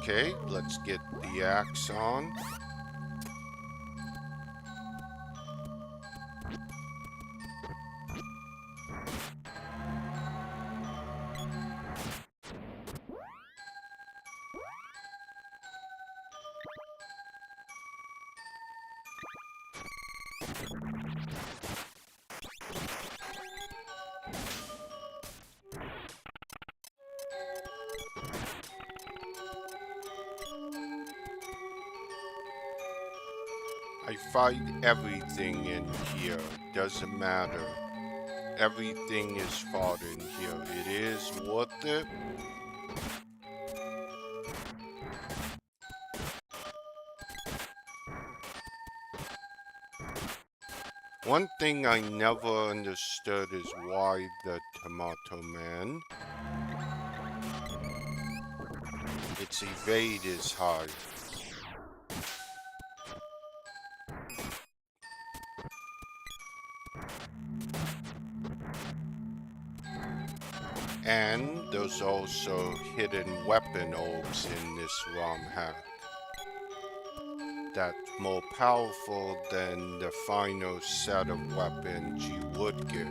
Okay, let's get the axe on. I fight everything in here, doesn't matter. Everything is fought in here. It is worth it. One thing I never understood is why the Tomato Man, its evade is high. And there's also hidden weapon orbs in this romhack that's more powerful than the final set of weapons you would get.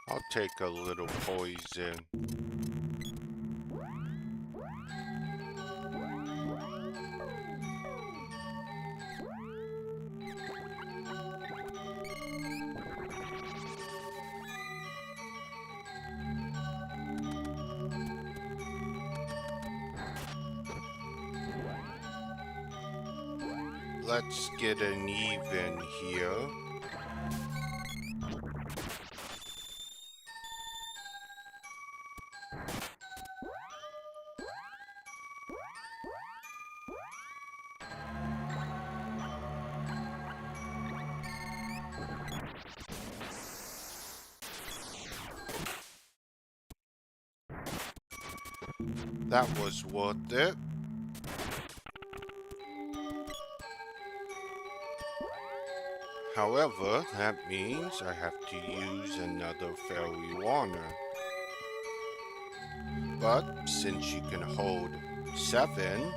I'll take a little poison. Let's get an even here. That was worth it. However, that means I have to use another fairy warner. But since you can hold 7.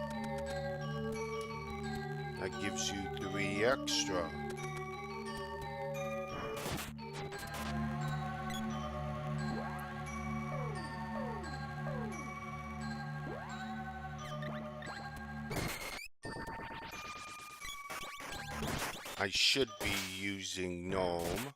That gives you 3 extra. I should be using gnome.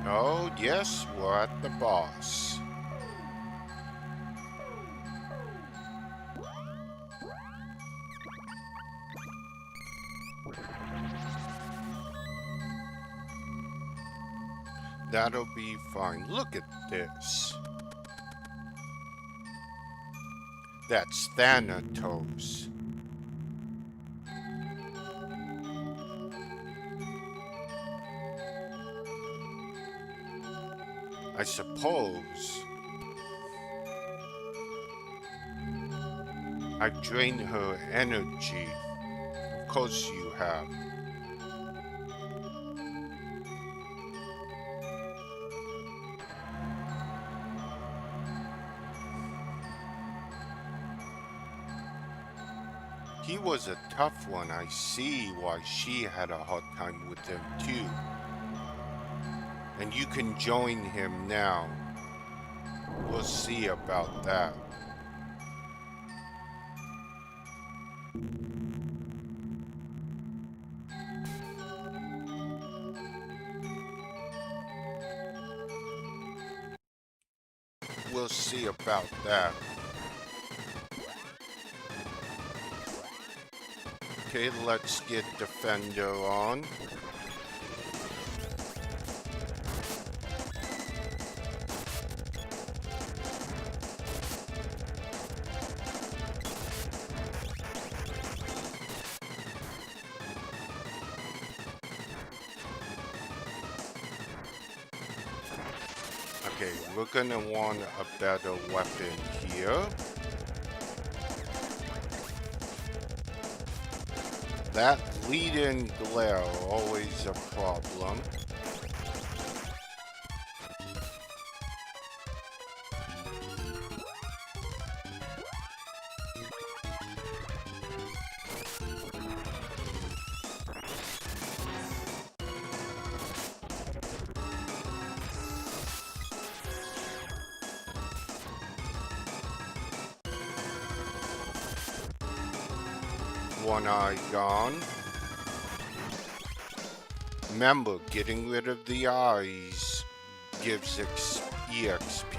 Oh, yes, we're at the boss. That'll be fine. Look at this. That's Thanatos. I suppose I've drained her energy. Of course you have. He was a tough one. I see why she had a hard time with him too. And you can join him now. We'll see about that. We'll see about that. Okay, let's get Defender on. Okay, we're gonna want a better weapon here. That lead-in glare, always a problem. One eye gone. Remember, getting rid of the eyes gives EXP.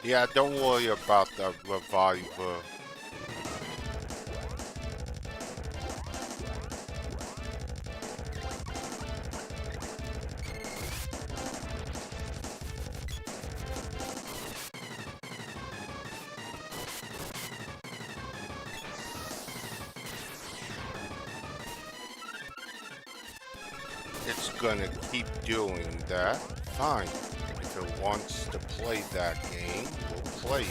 Yeah, don't worry about the reviver. It's gonna keep doing that. Fine. If it wants to play that game, we'll play it.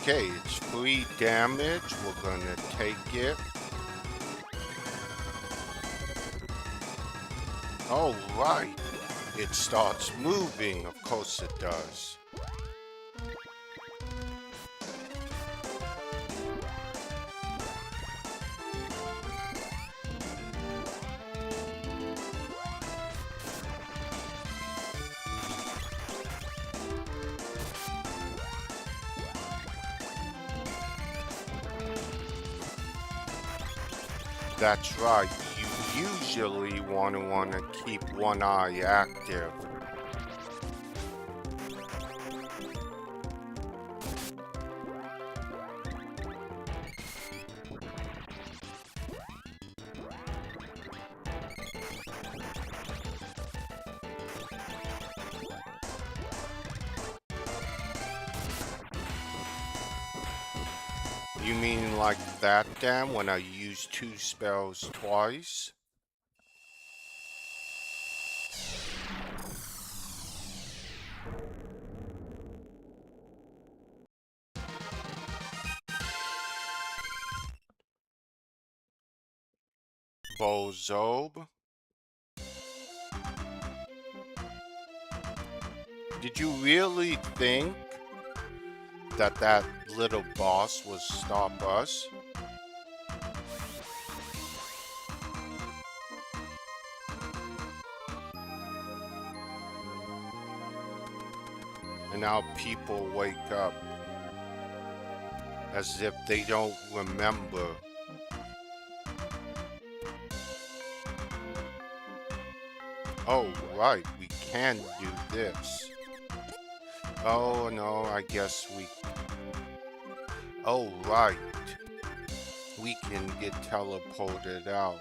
Okay, it's free damage. We're gonna take it. All right. It starts moving. Of course it does. That's right. You usually want to keep one eye active. You mean like that, Dan, when I use 2 spells twice? Bozob? Did you really think that that little boss would stop us? And now people wake up as if they don't remember. Oh, right, we can do this. Oh, no, I guess we... Oh, right. We can get teleported out.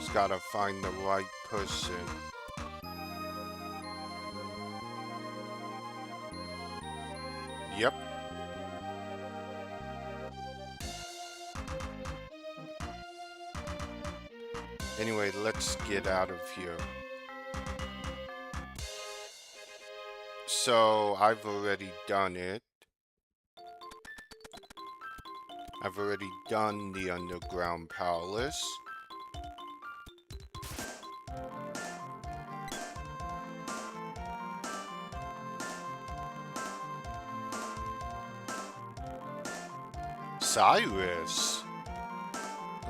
Just gotta find the right person. Yep. Anyway, let's get out of here. So, I've already done it. I've already done the underground palace. Cyrus.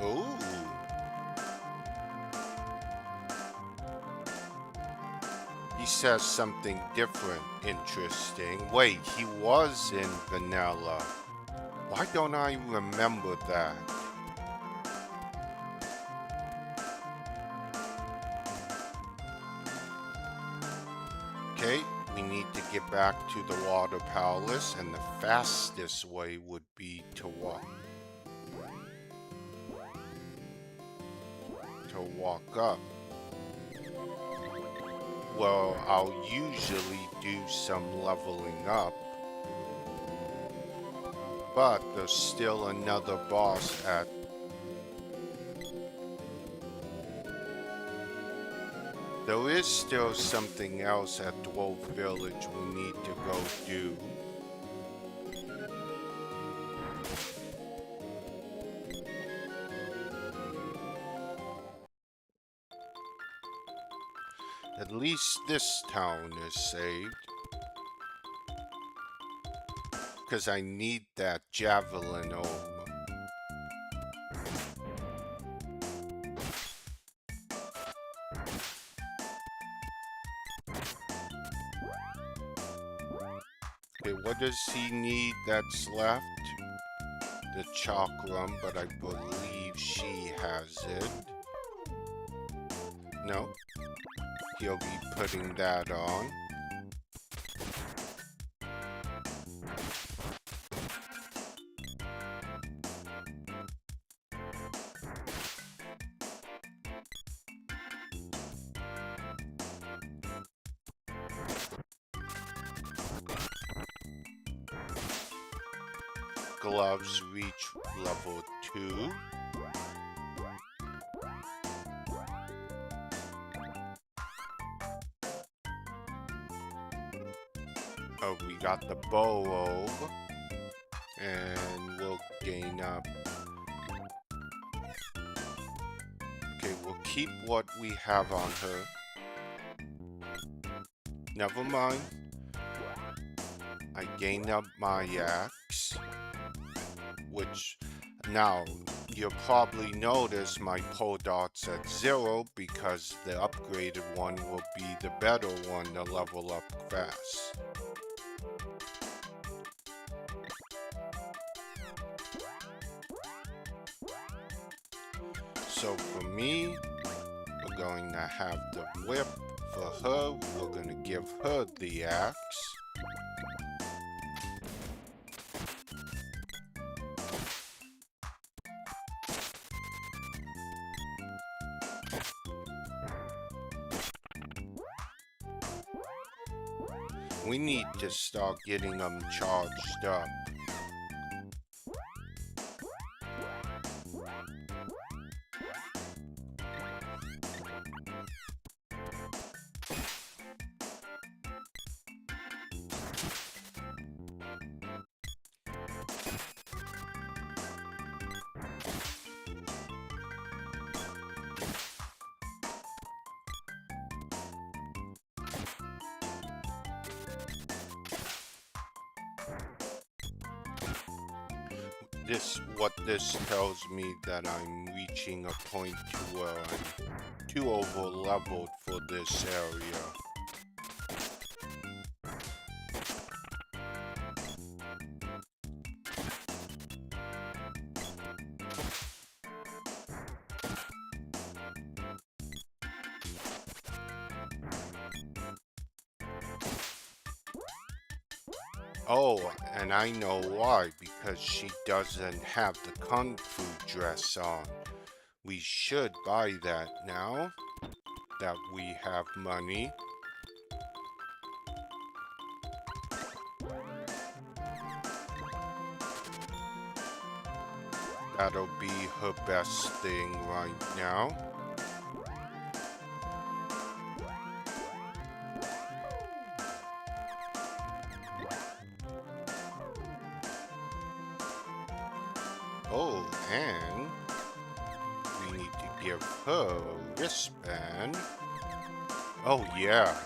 Ooh. He says something different, interesting. Wait, he was in vanilla. Why don't I remember that? Okay, we need to get back to the water palace, and the fastest way would be to walk. Up. Well, I'll usually do some leveling up, but there's still another boss at... There is still something else at Dwarf Village we need to go do. At least this town is saved. Because I need that javelin orb. Okay, what does he need that's left? The chakram, but I believe she has it. No. He'll be putting that on. Gloves reach level 2. Oh, we got the bow orb, and we'll gain up. Okay, we'll keep what we have on her. Never mind. I gained up my axe, which now you'll probably notice my pole dot's at 0 because the upgraded one will be the better one to level up fast. So for me, we're going to have the whip. For her, we're going to give her the axe. We need to start getting them charged up. What this tells me that I'm reaching a point to where I'm too over leveled for this area. Oh, and I know why, because she doesn't have the Kung Fu dress on. We should buy that now that we have money. That'll be her best thing right now. Oh, and we need to give her a wristband. Oh, yeah.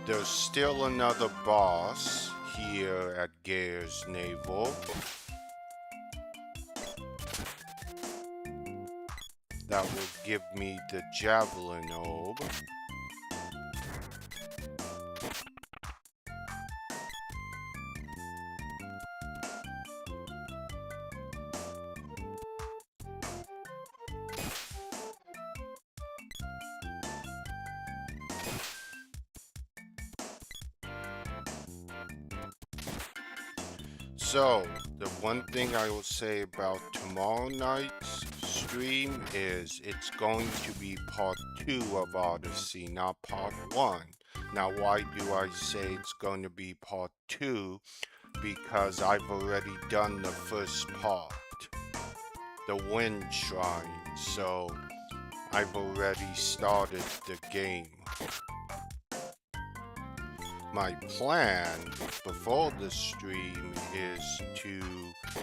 There's still another boss here at Gaea's Navel. That will give me the Javelin Orb. So, the one thing I will say about tomorrow night's stream is it's going to be part 2 of Odyssey, not part 1. Now, why do I say it's going to be part 2? Because I've already done the first part, the Wind Shrine, so I've already started the game. My plan before the stream is to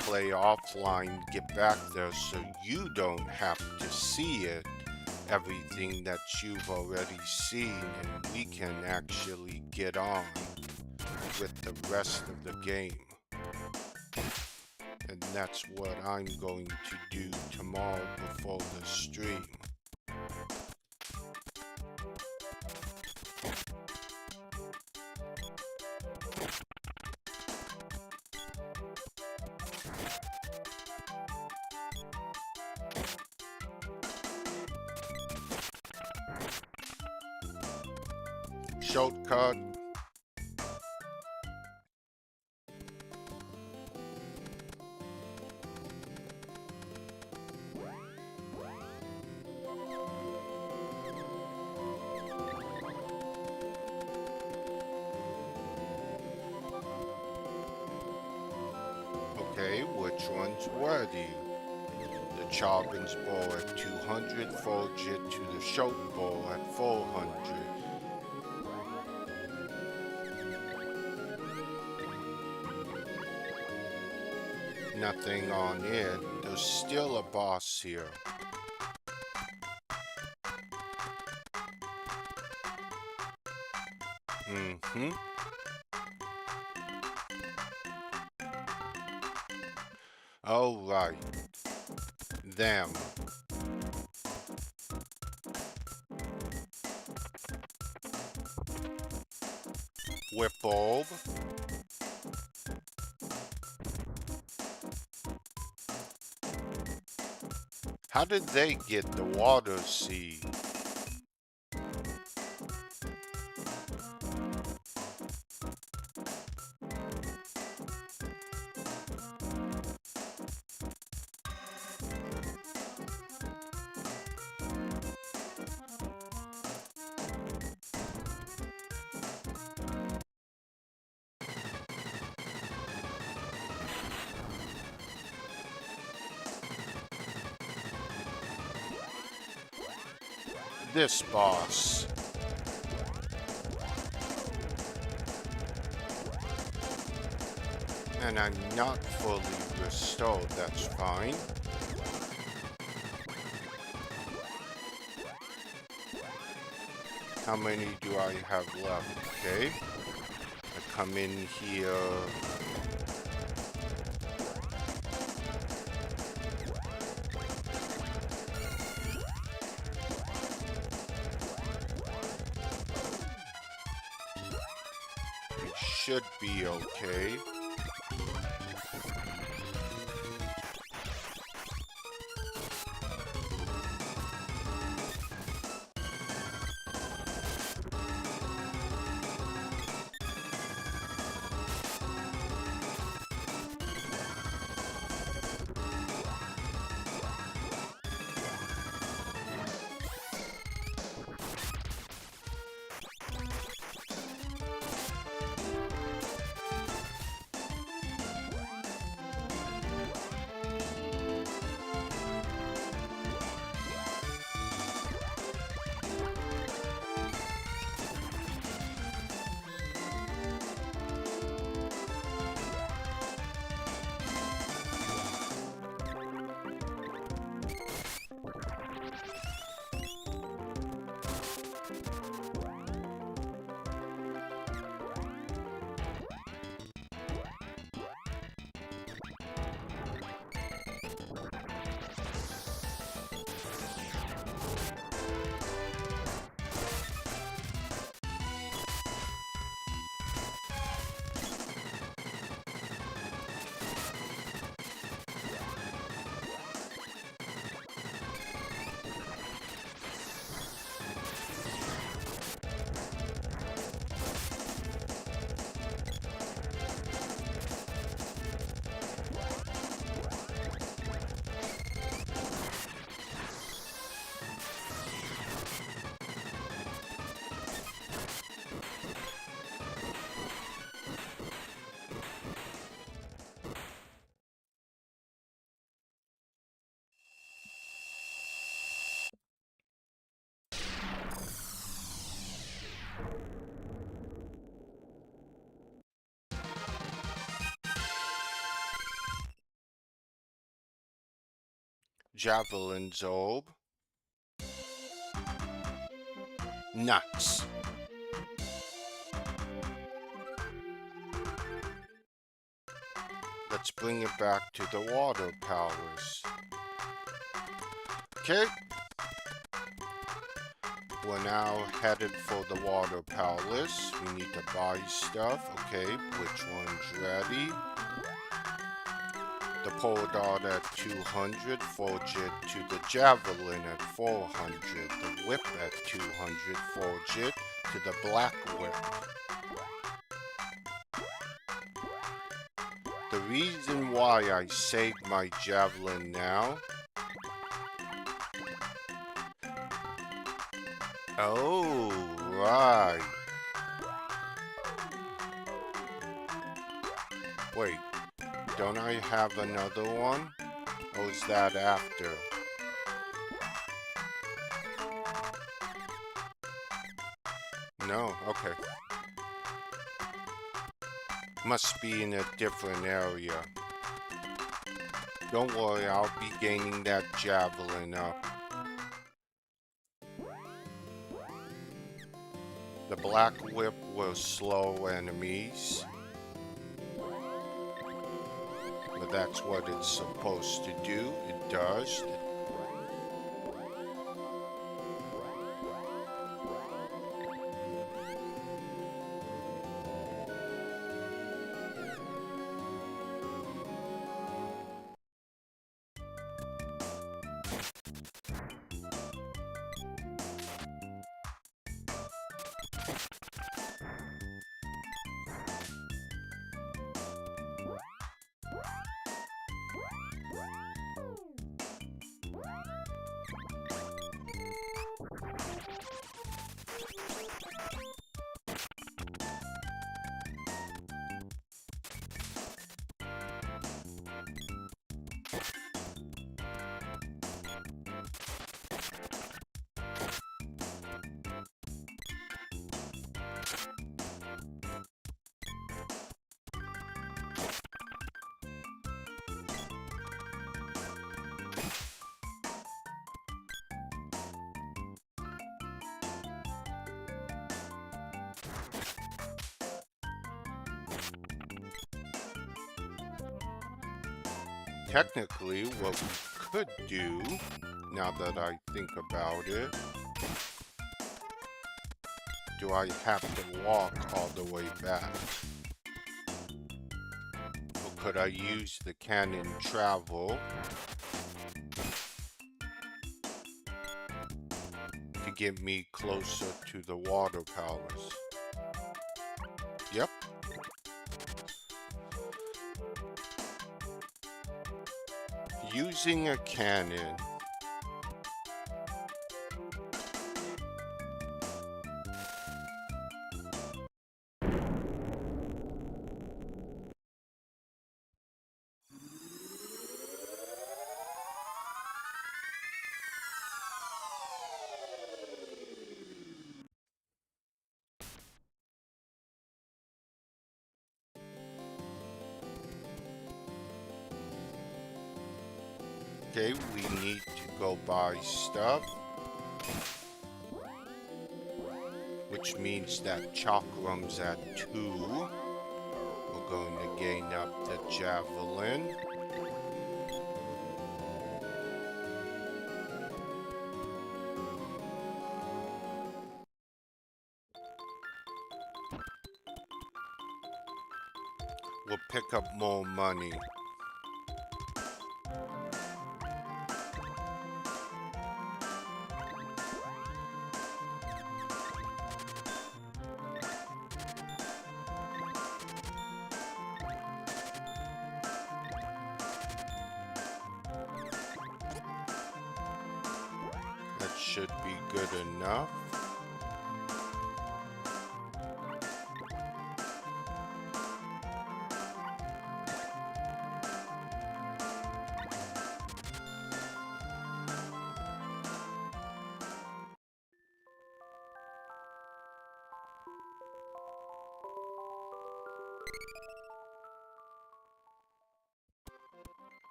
play offline, get back there so you don't have to see it, everything that you've already seen, and we can actually get on with the rest of the game. And that's what I'm going to do tomorrow before the stream. Shortcut. Okay, which one's ready? the Charbon's bow at 200, forge it to the short bow at 400. Nothing on it. There's still a boss here. Oh, right. Them. Whip bulb. How did they get the water seed? This boss. And I'm not fully restored, that's fine. How many do I have left? Okay. I come in here. It should be okay. Javelin Zob. Nuts. Let's bring it back to the water powers. Okay. We're now headed for the water palace. We need to buy stuff. Okay, which one's ready? The pole dart at 200, forge it to the javelin at 400, the whip at 200, forge it to the black whip. The reason why I saved my javelin now. Oh, right. Wait, don't I have another one? Or is that after? No? Okay. Must be in a different area. Don't worry, I'll be gaining that javelin up. The black whip will slow enemies. But that's what it's supposed to do. It does. Technically, what we could do, now that I think about it, do I have to walk all the way back? Or could I use the cannon travel to get me closer to the water palace? Yep. Using a cannon. Okay, we need to go buy stuff. Which means that Chakram's at 2. We're going to gain up the javelin. We'll pick up more money. That should be good enough.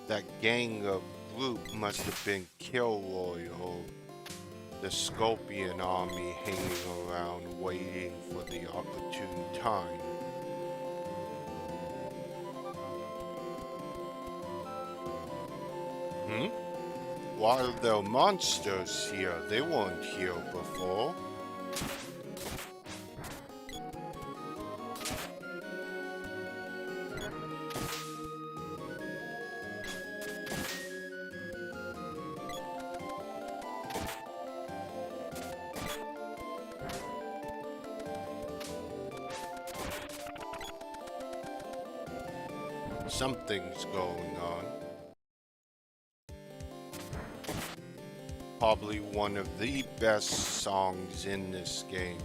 That gang of group must have been Kilroy or the Scorpion army hanging around waiting for the opportune time. Why are there monsters here? They weren't here before. Something's going on. Probably one of the best songs in this game.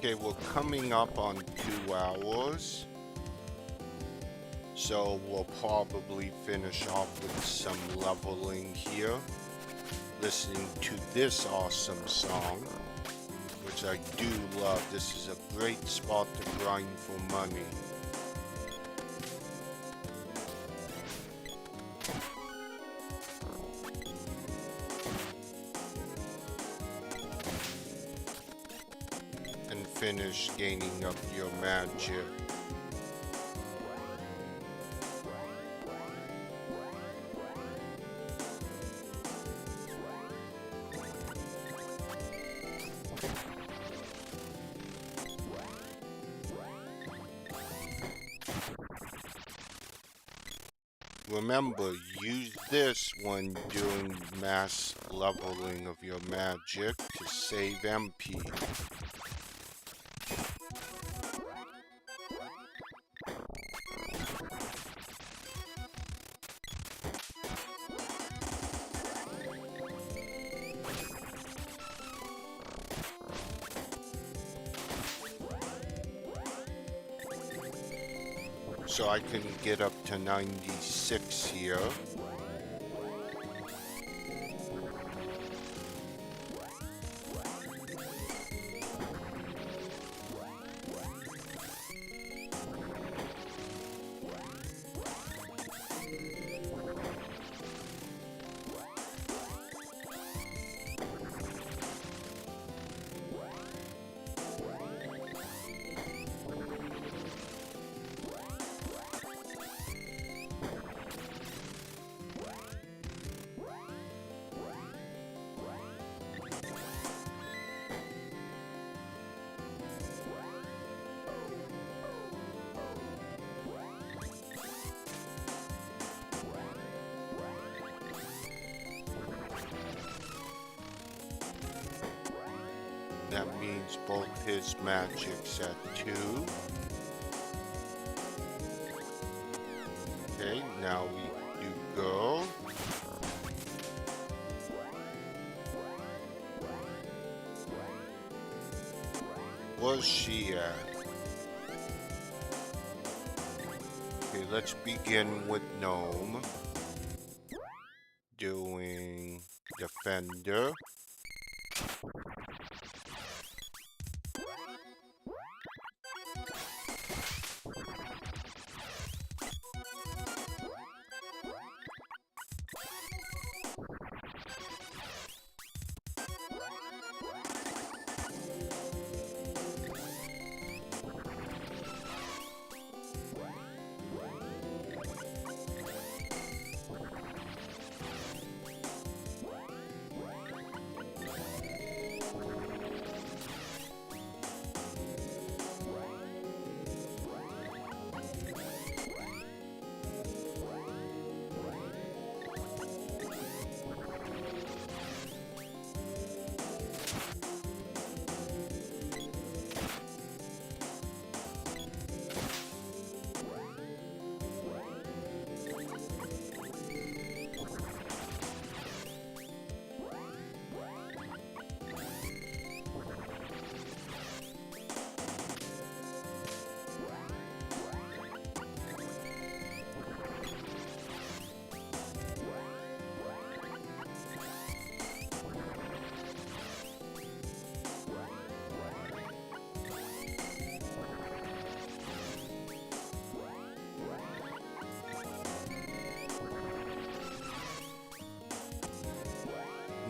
Okay, we're coming up on 2 hours, so we'll probably finish off with some leveling here, listening to this awesome song, which I do love. This is a great spot to grind for money. And finish gaining up your magic. Remember, use this when doing mass leveling of your magic to save MP. So I can get up to 96 here. That means both his magics at 2. Okay, now we do go. Where's she at? Okay, let's begin with Gnome. Doing Defender.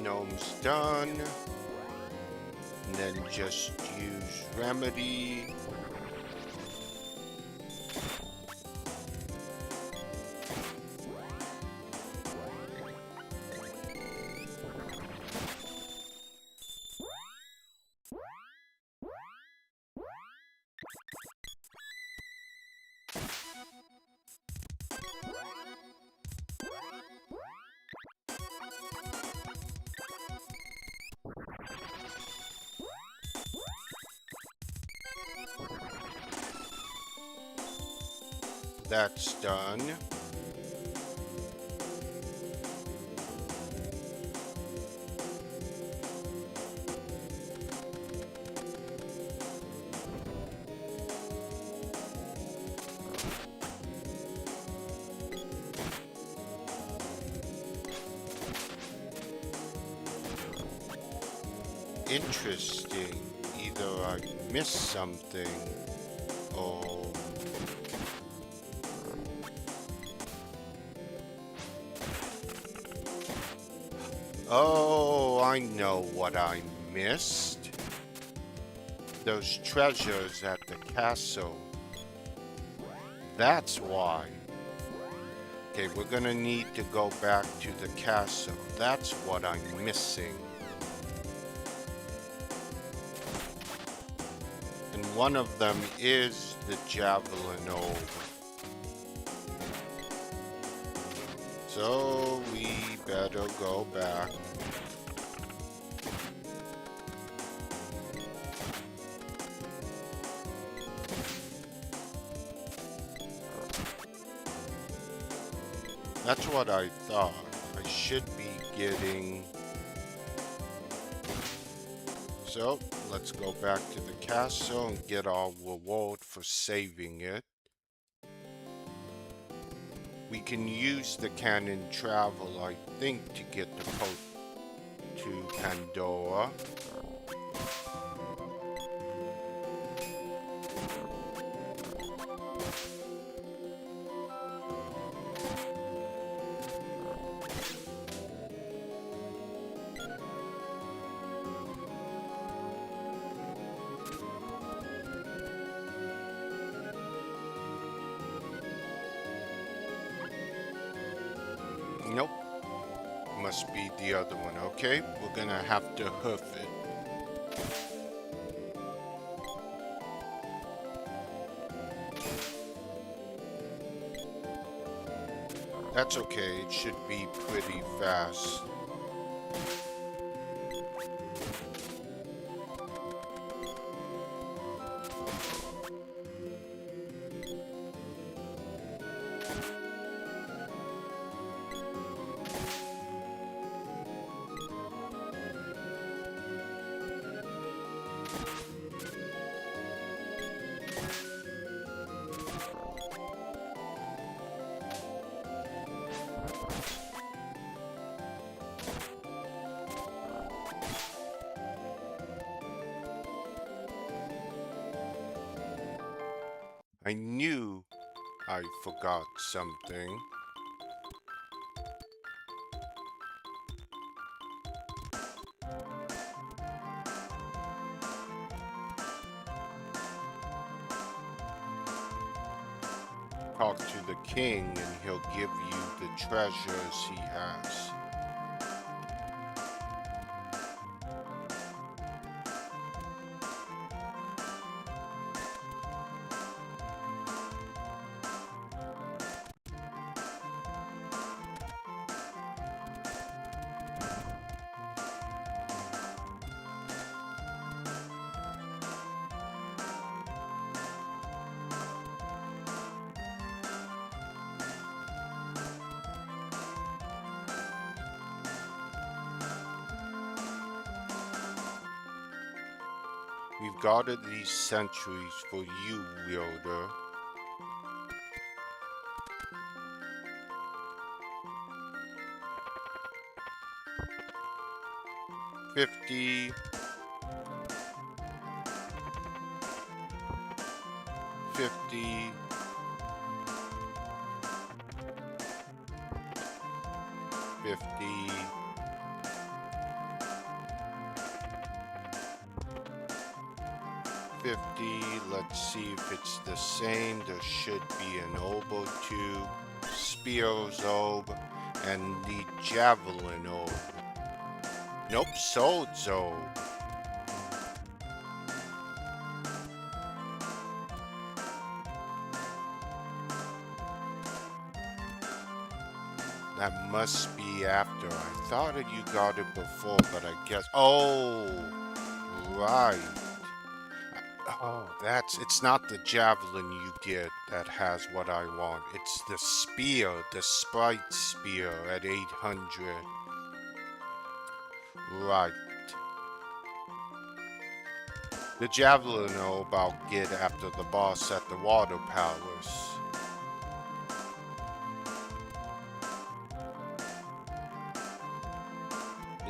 Gnome's done. then just use remedy. That's done. Interesting. Either I missed something or... Oh, I know what I missed. Those treasures at the castle. That's why. Okay, we're gonna need to go back to the castle. That's what I'm missing. And one of them is the javelin orb. So we better go back. That's what I thought. I should be getting... So, let's go back to the castle and get our reward for saving it. We can use the cannon travel, I think, to get the boat to Pandora. Nope. Must be the other one. Okay, we're gonna have to hoof it. That's okay, it should be pretty fast. I knew I forgot something. Talk to the king and he'll give you the treasures he has. We've guarded these centuries for you, wielder. $50. $50. $50. 50. Let's see if it's the same. There should be an oboe tube, Spear's oboe, and the javelin oboe. Nope, sword's oboe. That must be after. I thought that you got it before, but I guess... Oh, right. Oh, it's not the javelin you get that has what I want. It's the spear, the sprite spear at 800. Right. The javelin I'll get after the boss at the water palace.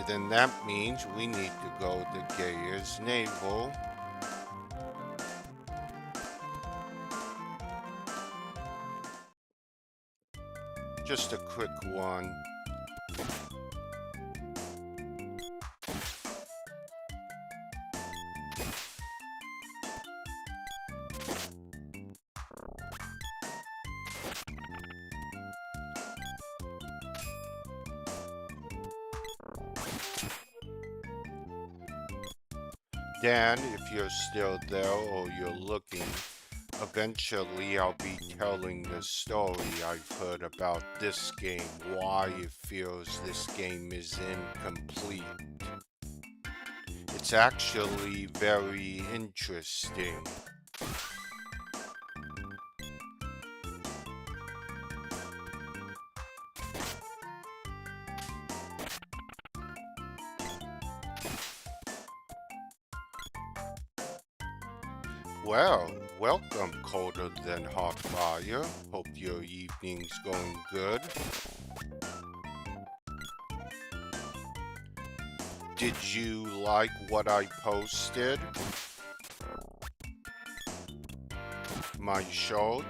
Then that means we need to go to Gaia's navel. Just a quick one. Dan, if you're still there or you're looking, eventually I'll be telling the story I've heard about this game, why it feels this game is incomplete. It's actually very interesting. Well, welcome Colder Than Hot Fire. Hope your evening's going good. Did you like what I posted? My short?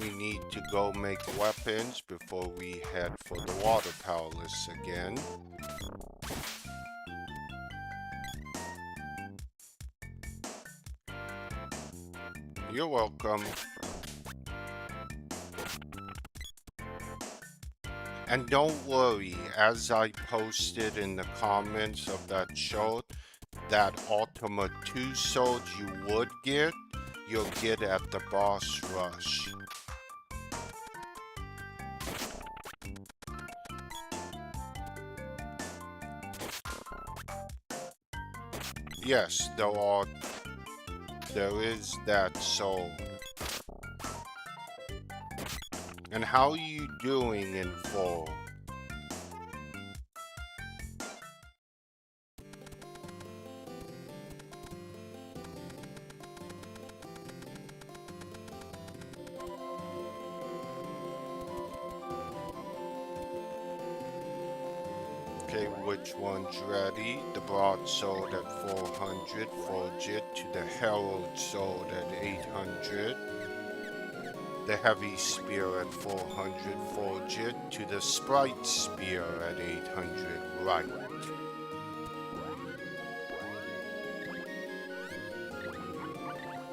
We need to go make weapons before we head for the water palace again. You're welcome. And don't worry, as I posted in the comments of that show, that Ultima 2 sword you would get, you'll get at the boss rush. Yes, there is that sword. And how are you doing in 4? Okay, which one's ready? The broadsword at 400, forge it to the herald sword at 800. The heavy spear at 400, forge it to the sprite spear at 800, right.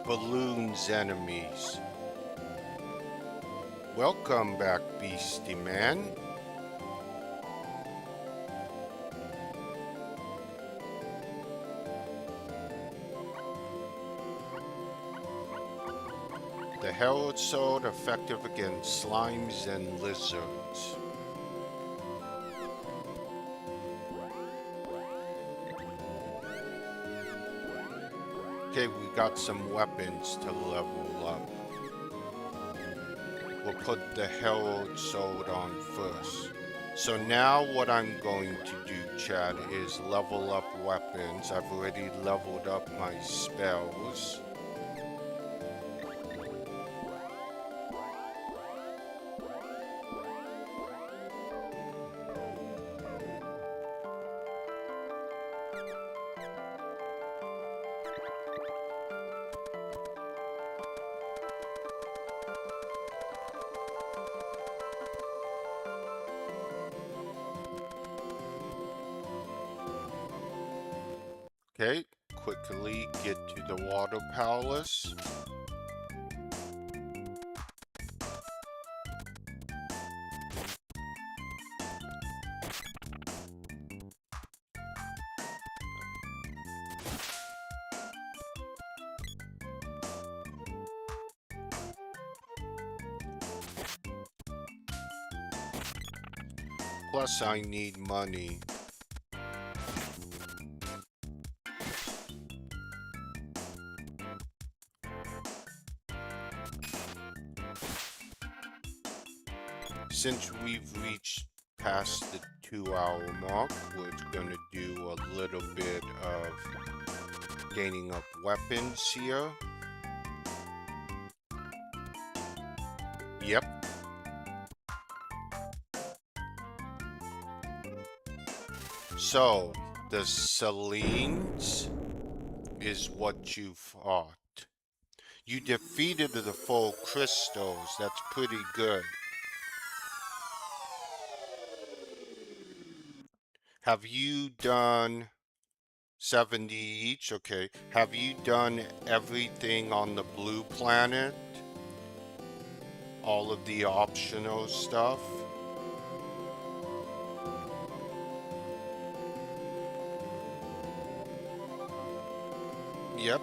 Balloons enemies. Welcome back, Beastie Man. The Herald Sword effective against slimes and lizards. Okay, we got some weapons to level up. We'll put the Herald Sword on first. So now what I'm going to do, Chad, is level up weapons. I've already leveled up my spells. Okay, quickly get to the water palace. Plus I need money. Since we've reached past the 2-hour mark, we're gonna do a little bit of gaining up weapons here. Yep. So, the Selines is what you fought. You defeated the full crystals. That's pretty good. Have you done 70 each? Okay. Have you done everything on the blue planet? All of the optional stuff? Yep.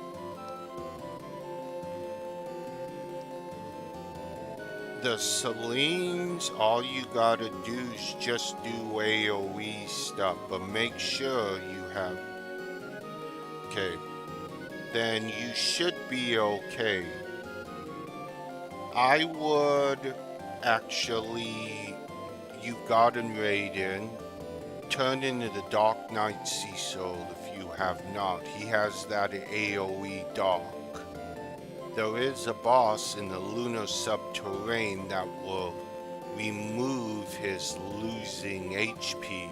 The Selines, all you gotta do is just do AoE stuff, but make sure you have... Okay. Then you should be okay. I would actually... You've gotten Raiden. Turn into the Dark Knight Cecil if you have not. He has that AoE Dark. There is a boss in the Lunar Subterrane that will remove his losing HP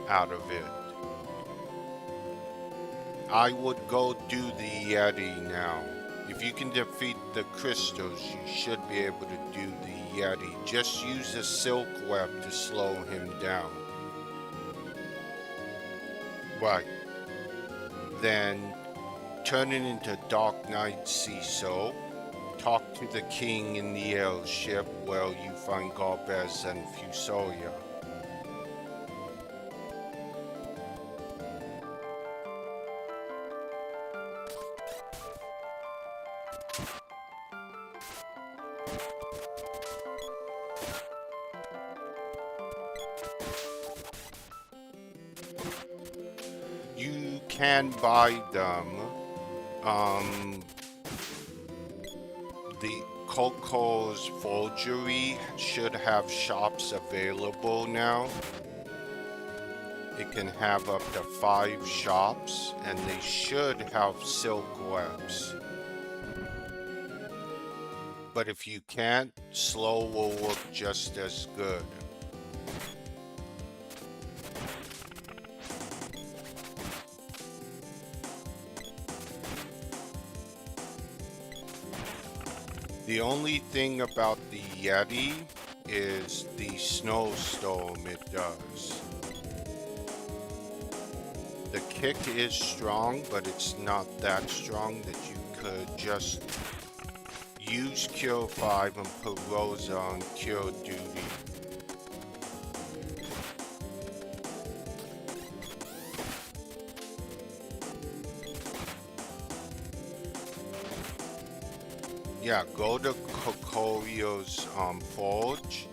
out of it. I would go do the Yeti now. If you can defeat the crystals, you should be able to do the Yeti. Just use the Silk Web to slow him down. Right. Then turn it into Dark Knight Cecil. Talk to the king in the airship where you find Garbez and Fusoria. You can buy them. The Coco's Forgery should have shops available now. It can have up to 5 shops, and they should have silk webs. But if you can't, slow will work just as good. The only thing about the Yeti is the snowstorm it does. The kick is strong, but it's not that strong that you could just use Cure 5 and put Rosa on Cure duty. Yeah, go to Kokorio's Forge.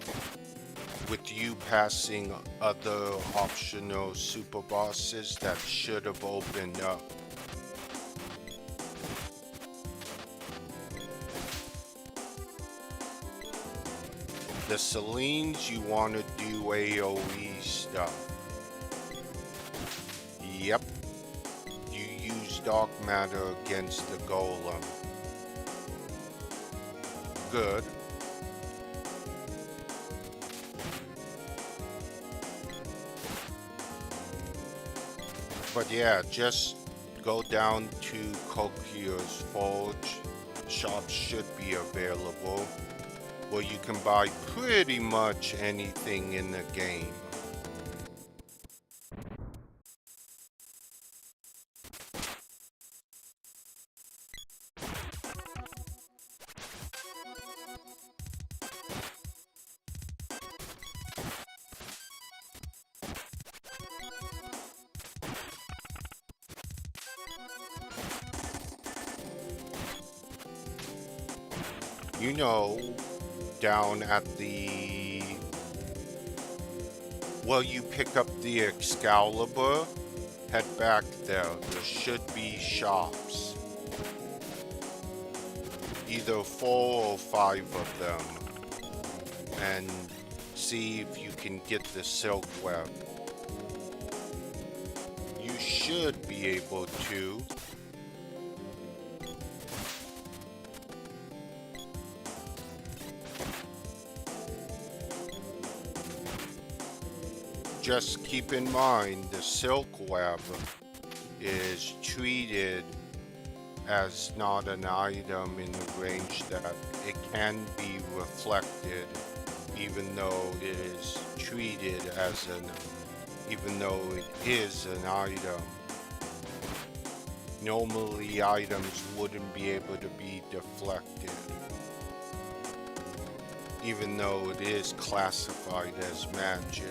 With you passing other optional super bosses that should have opened up. The the Selines, you want to do AoE stuff. Yep. You use dark matter against the golem. Good. But yeah, just go down to Kokio's Forge. Shops should be available, where you can buy pretty much anything in the game. You know, down at the... Well, you pick up the Excalibur, head back there. There should be shops. Either 4 or 5 of them. And see if you can get the silk web. You should be able to. Just keep in mind the silk web is treated as not an item in the range that it can be reflected, even though it is treated as even though it is an item. Normally items wouldn't be able to be deflected, even though it is classified as magic.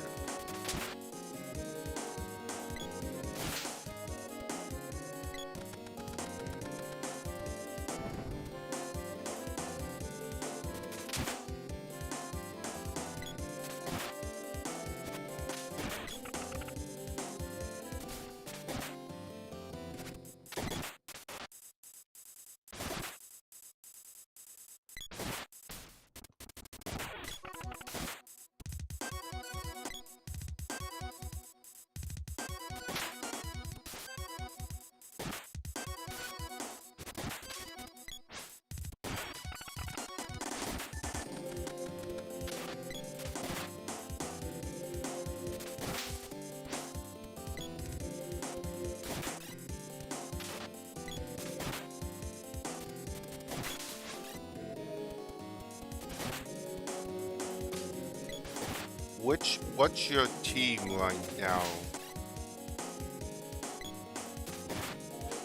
What's your team right now?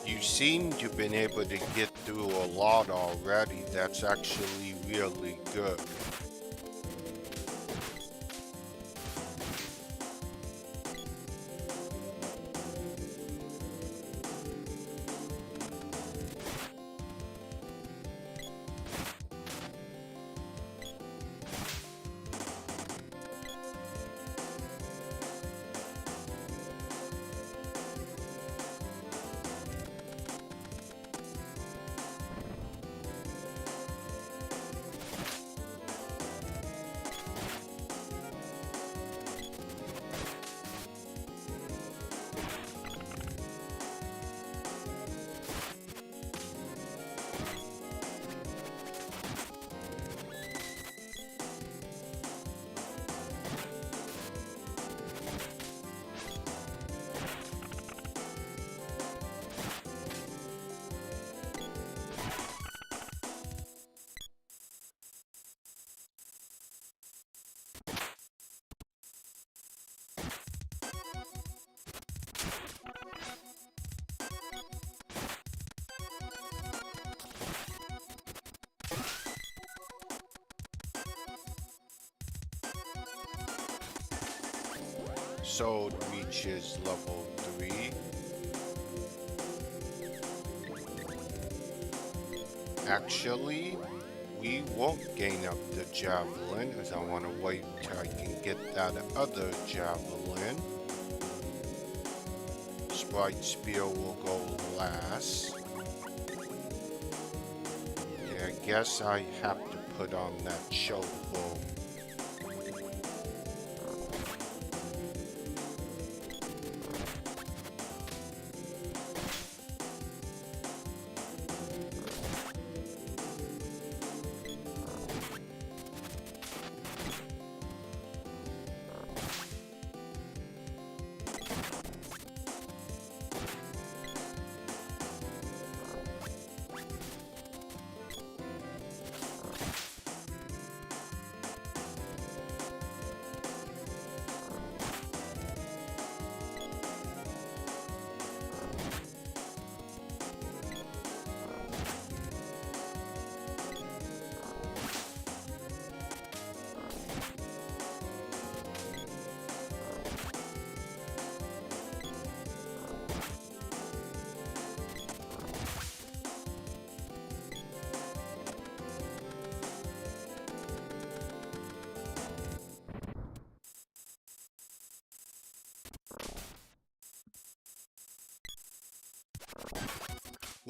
You seem to have been able to get through a lot already. That's actually really good. Sword reaches level 3. Actually, we won't gain up the javelin, as I want to wait till I can get that other javelin. Sprite Spear will go last. Yeah, I guess I have to put on that show bow.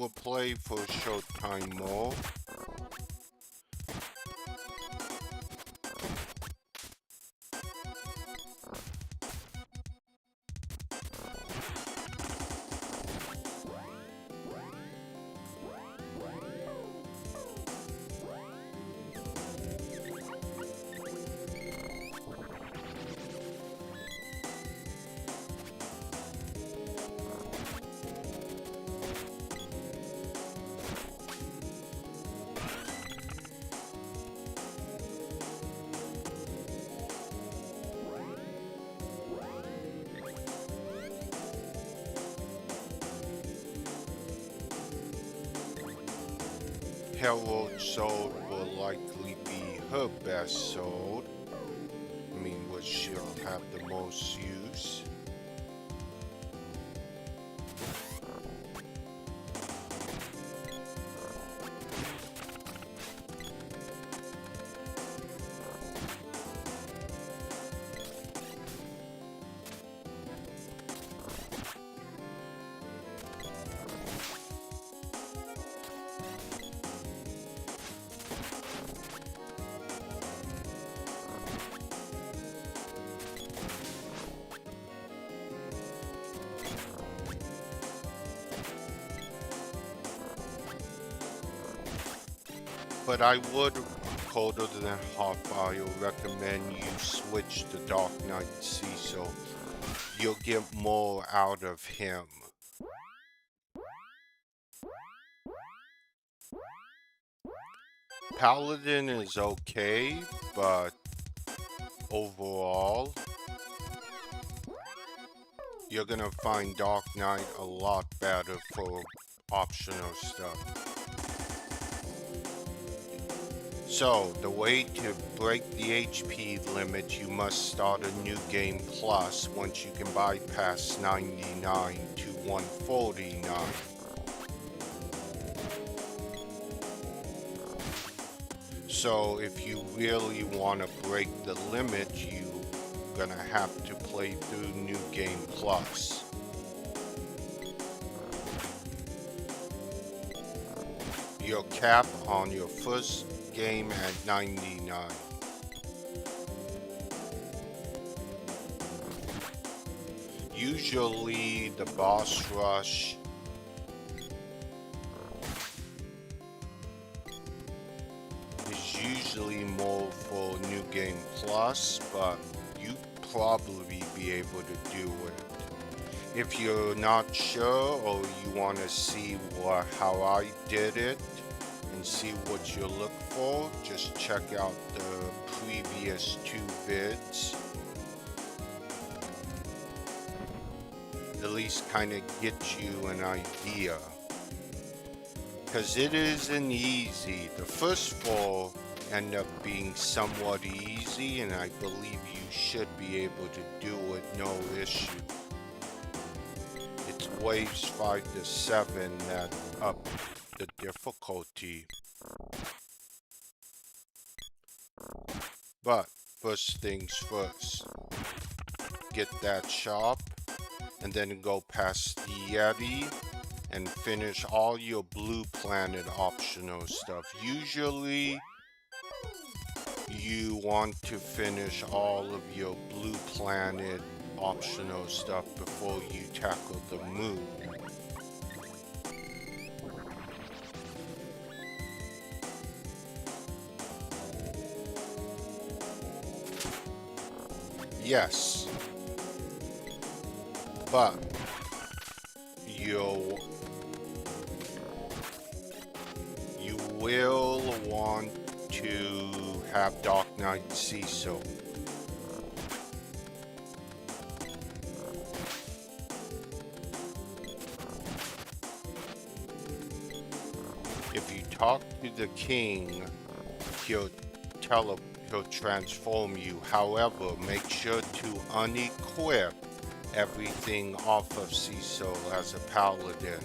We'll play for a short time more. Herald Sword will likely be her best sword. I mean, what she'll have the most use. But I would, colder than hot fire, recommend you switch to Dark Knight Cecil. You'll get more out of him. Paladin is okay, but overall, you're gonna find Dark Knight a lot better for optional stuff. So, the way to break the HP limit, you must start a new game plus once you can bypass 99 to 149. So, if you really want to break the limit, you're gonna have to play through New Game Plus. Your cap on your first game at 99. Usually the boss rush is usually more for New Game Plus, but you probably be able to do it. If you're not sure or you want to see how I did it and see what you look for, just check out the previous 2 vids. At least kind of get you an idea. Because it isn't easy. The first 4 end up being somewhat easy, and I believe you should be able to do it no issue. It's waves 5 to 7 that up the difficulty. But first things first, get that shop and then go past the Yeti and finish all your Blue Planet optional stuff. Usually you want to finish all of your Blue Planet optional stuff before you tackle the moon. Yes, but you will want to have Dark Knight Cecil. If you talk to the king, he'll transform you. However, make sure to unequip everything off of Cecil as a paladin.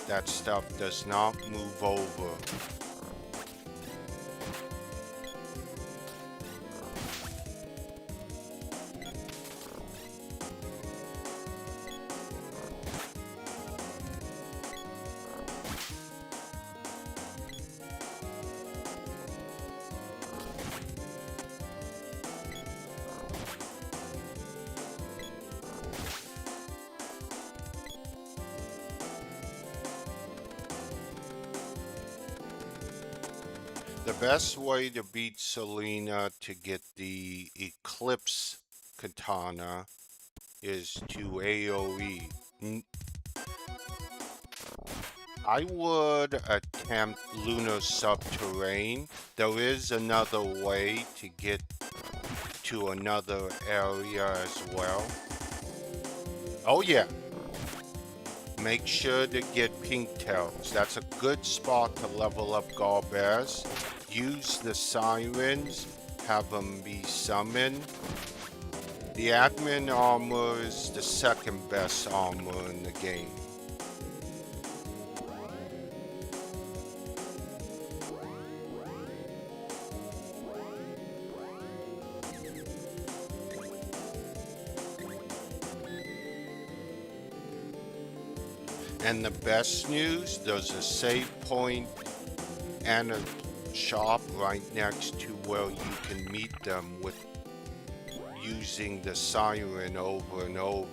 That stuff does not move over. best way to beat Selena to get the Eclipse Katana is to AoE. I would attempt Lunar Subterrane. There is another way to get to another area as well. Oh yeah, make sure to get Pink Tails. That's a good spot to level up Gallbears. Use the sirens, have them be summoned. The admin armor is the second best armor in the game. And the best news, there's a save point and a shop right next to where you can meet them with using the siren over and over.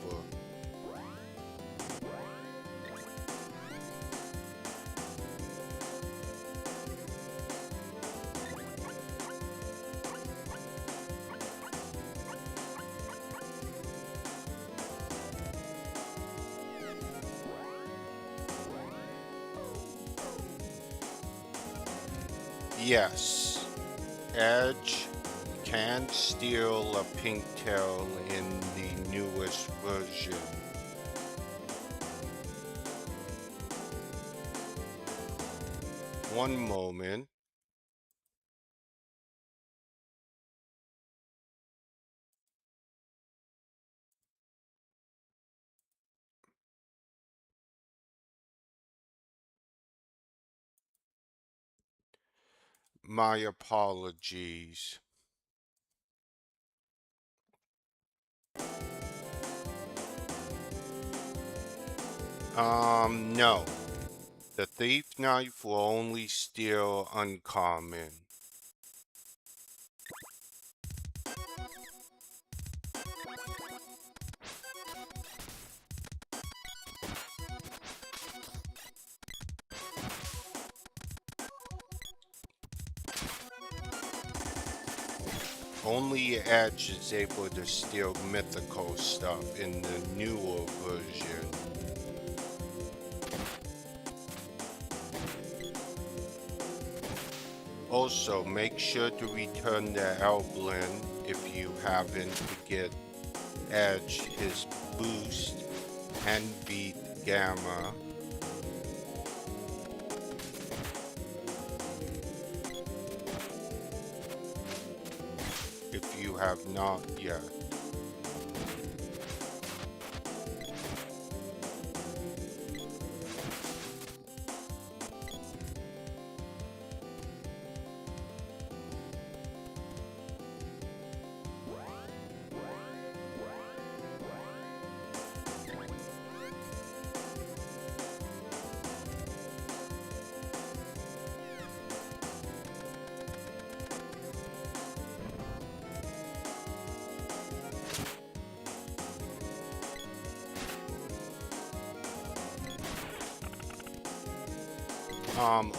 Yes, Edge can steal a pink tail in the newest version. One moment. My apologies. No. The thief knife will only steal uncommon. Only Edge is able to steal mythical stuff in the newer version. Also, make sure to return the Elblin if you haven't to get Edge his boost and beat Gamma. If you have not yet.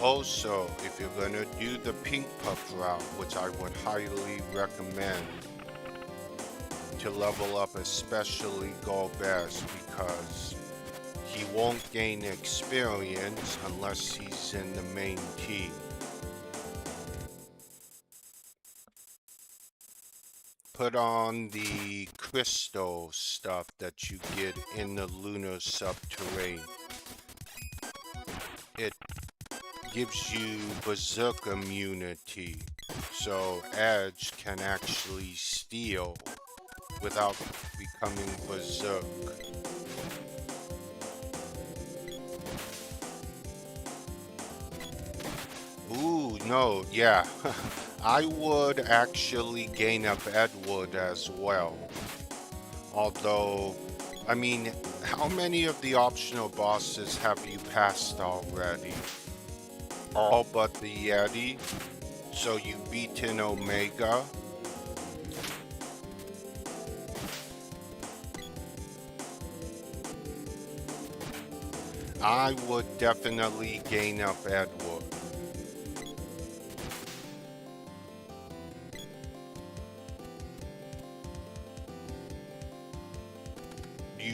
Also, if you're gonna do the Pink Puff route, which I would highly recommend to level up especially Golbez, because he won't gain experience unless he's in the main team. Put on the crystal stuff that you get in the Lunar Subterrane. It gives you berserk immunity, so Edge can actually steal without becoming berserk. Ooh, no, yeah. I would actually gain up Edward as well. Although, I mean, how many of the optional bosses have you passed already? All but the Yeti? So you've beaten Omega? I would definitely gain up Edward.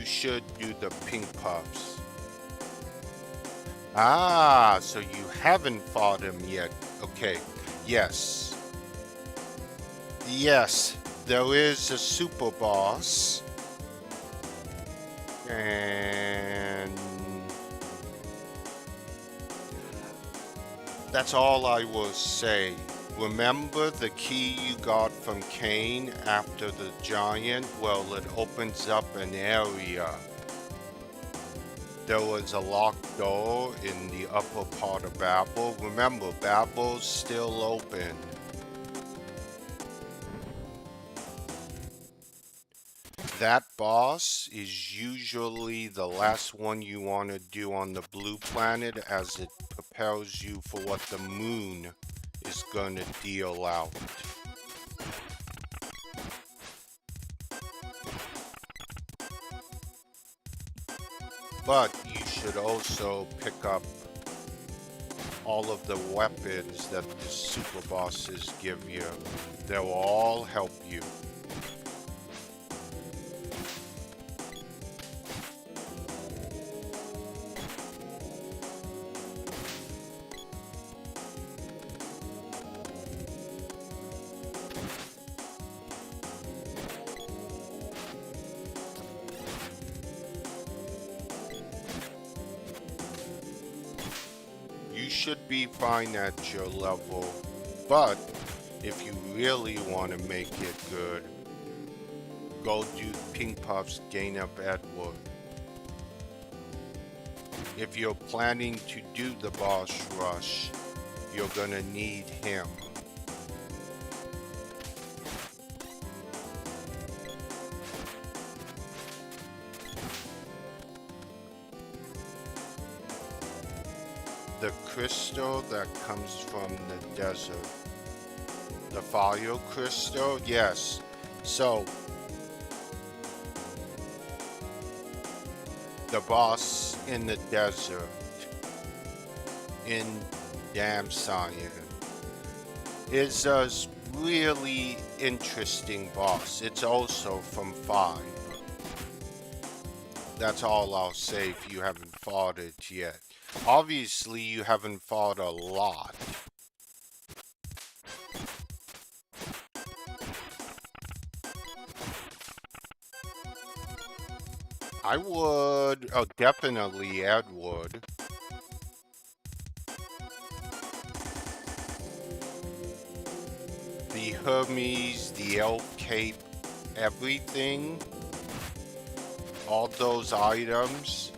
you should do the pink puffs. Ah, so you haven't fought him yet. Okay, yes. Yes, there is a super boss. And that's all I will say. Remember the key you got from Cain after the giant? Well, it opens up an area. There was a locked door in the upper part of Babel. Remember, Babel's still open. That boss is usually the last one you want to do on the blue planet, as it prepares you for what the moon is going to deal out. But you should also pick up all of the weapons that the super bosses give you. They will all help you. You should be fine at your level, but if you really want to make it good, go do pink puffs, gain up Edward. If you're planning to do the boss rush, you're gonna need him. The crystal that comes from the desert. The fire crystal? Yes. So, the boss in the desert in Dam Cyan is a really interesting boss. It's also from 5. That's all I'll say if you haven't fought it yet. Obviously, you haven't fought a lot. I would, oh, definitely Ed would. The Hermes, the Elf Cape, everything, all those items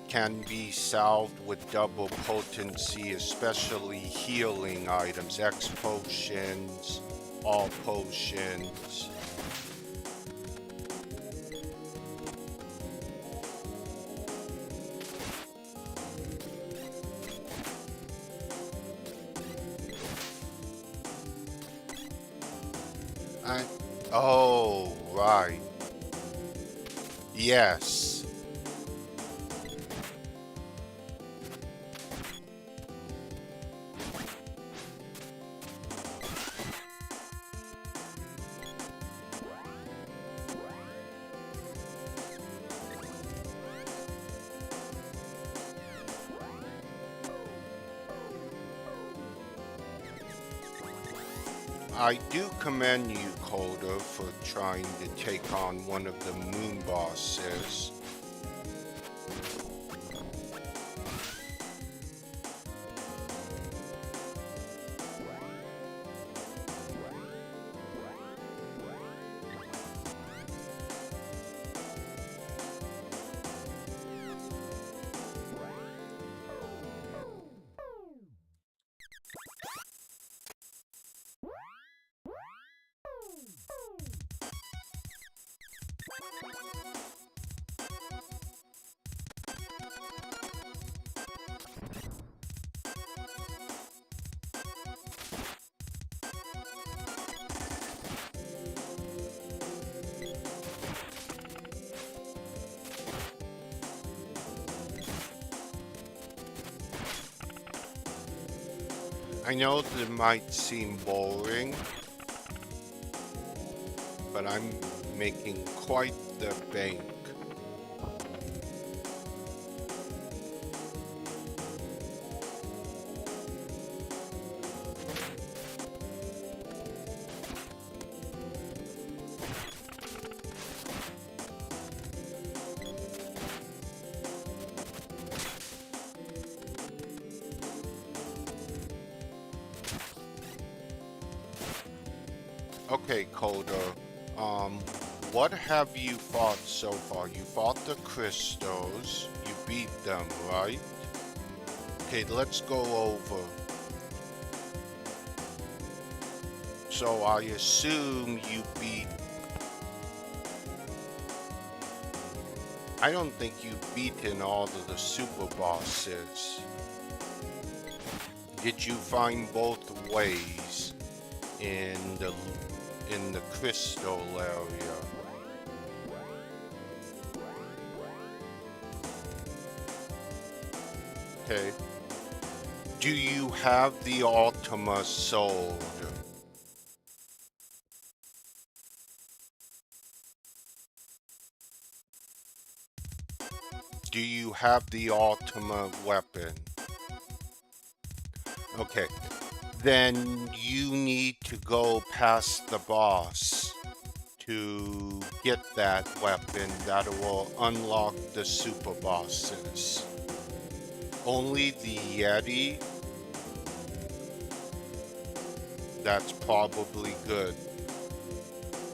can be salved with double potency, especially healing items, X potions, all potions. Oh, right. Yes. I do commend you, Calder, for trying to take on one of the moon bosses. I know that it might seem boring, but I'm making quite the bank. Okay, Coda. Um, what have you fought so far? You fought the crystals. You beat them, right? Okay, let's go over. So I assume you beat... I don't think you've beaten all of the super bosses. Did you find both ways in the crystal area? Okay. Do you have the Ultima Sword? Do you have the Ultima weapon? Okay. Then you need to go past the boss to get that weapon that will unlock the super bosses. Only the Yeti. That's probably good.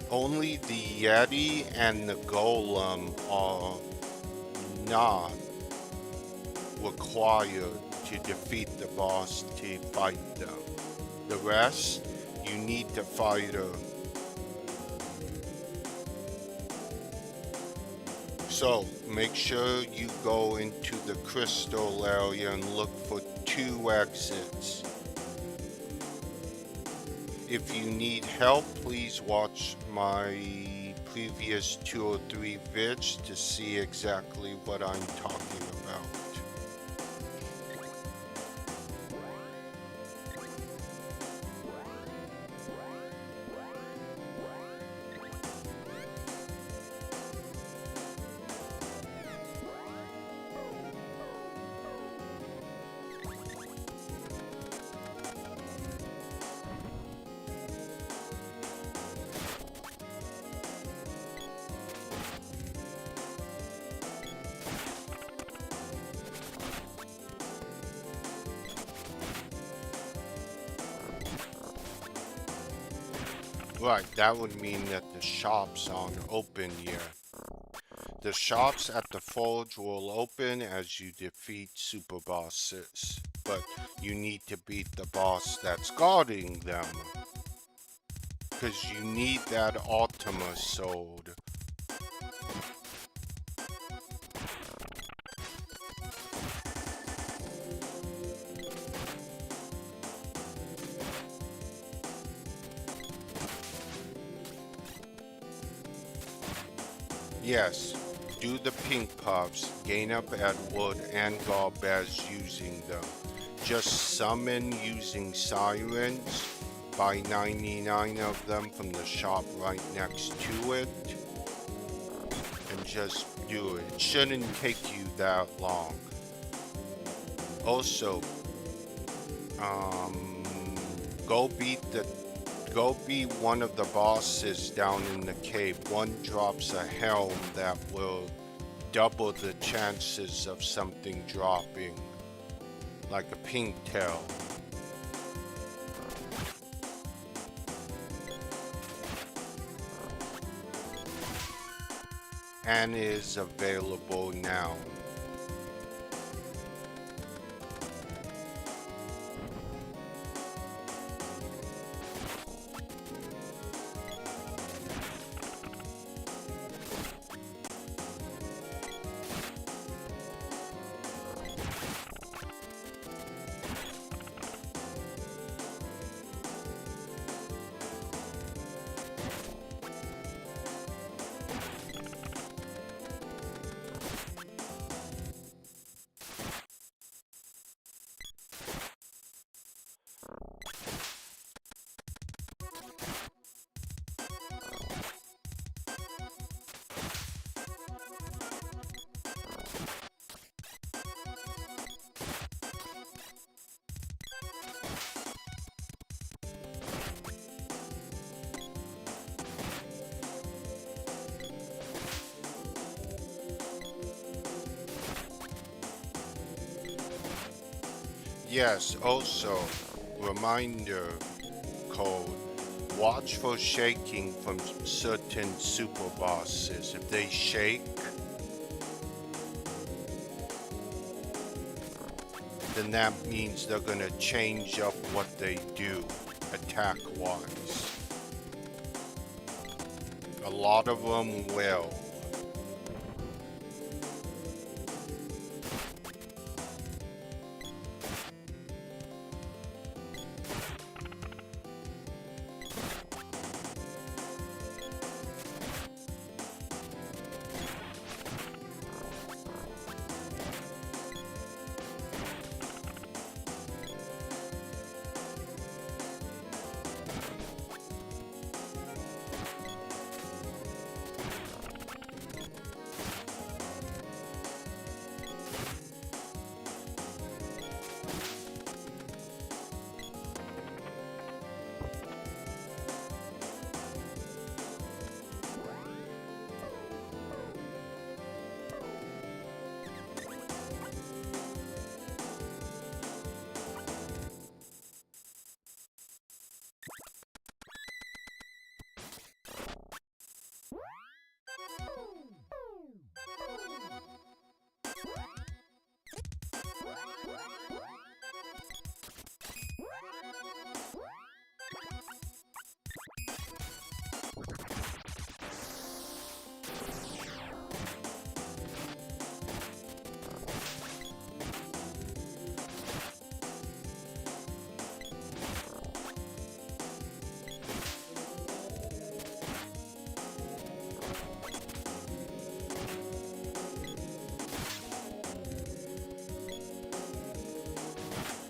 Only the Yeti and the Golem are not required to defeat the boss to fight them. The rest, you need to fight her. So, make sure you go into the crystal area and look for 2 exits. If you need help, please watch my previous 2 or 3 vids to see exactly what I'm talking about. Right, that would mean that the shops aren't open yet. The shops at the forge will open as you defeat super bosses, but you need to beat the boss that's guarding them. Because you need that Ultima Sword. Yes, do the pink puffs, gain up at wood and garbage using them. Just summon using sirens, buy 99 of them from the shop right next to it, and just do it. It shouldn't take you that long. Also, go beat one of the bosses down in the cave. One drops a helm that will double the chances of something dropping, like a pink tail. And is available now. Yes, also, reminder code. Watch for shaking from certain super bosses. If they shake, then that means they're gonna change up what they do, attack-wise. A lot of them will.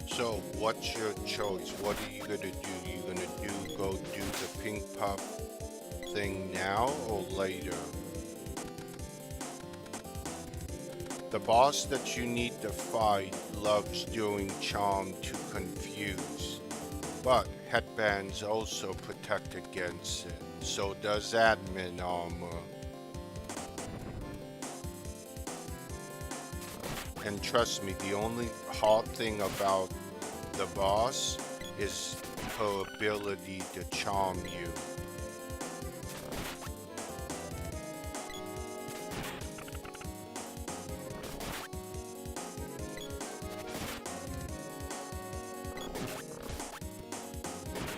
So, what's your choice? What are you gonna do? You gonna go do the pink puff thing now or later? The boss that you need to fight loves doing charm to confuse, but headbands also protect against it. So does admin armor. And trust me, the only hard thing about the boss is her ability to charm you.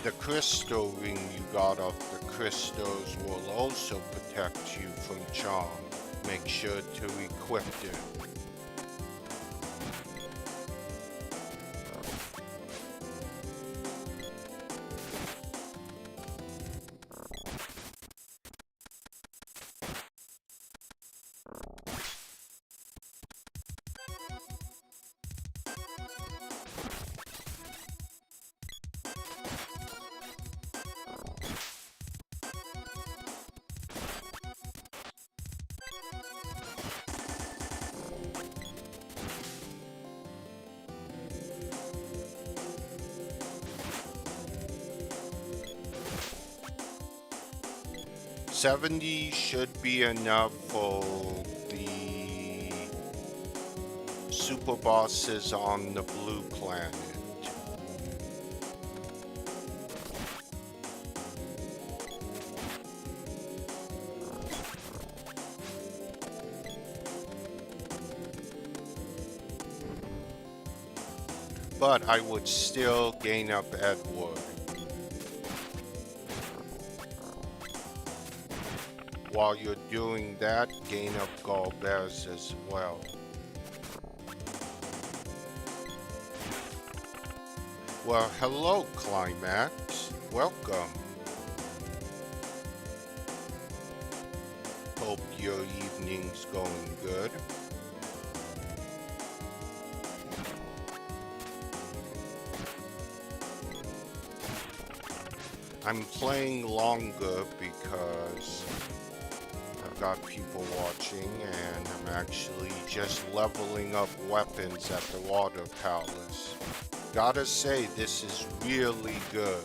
The crystal ring you got off the crystals will also protect you from charm. Make sure to equip it. $70 should be enough for the super bosses on the blue planet. But I would still gain up Edward. While you're doing that, gain up Galvez as well. Well, hello, Climax. Welcome. Hope your evening's going good. I'm playing longer because I've got people watching and I'm actually just leveling up weapons at the Water Palace. Gotta say, this is really good.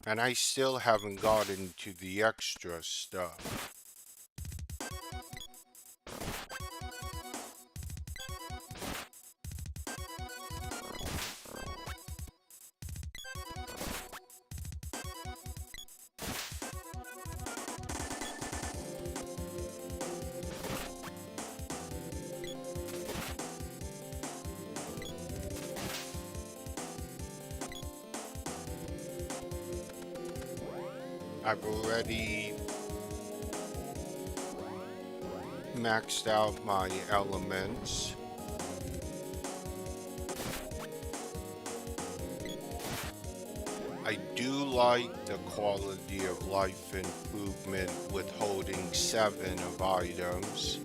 And I still haven't gotten to the extra stuff. I've already maxed out my elements. I do like the quality of life improvement with holding 7 of items.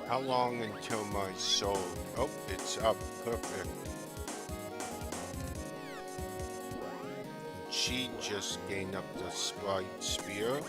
How long until my soul? Oh, it's up. Perfect. She just gained up the Sprite Spear.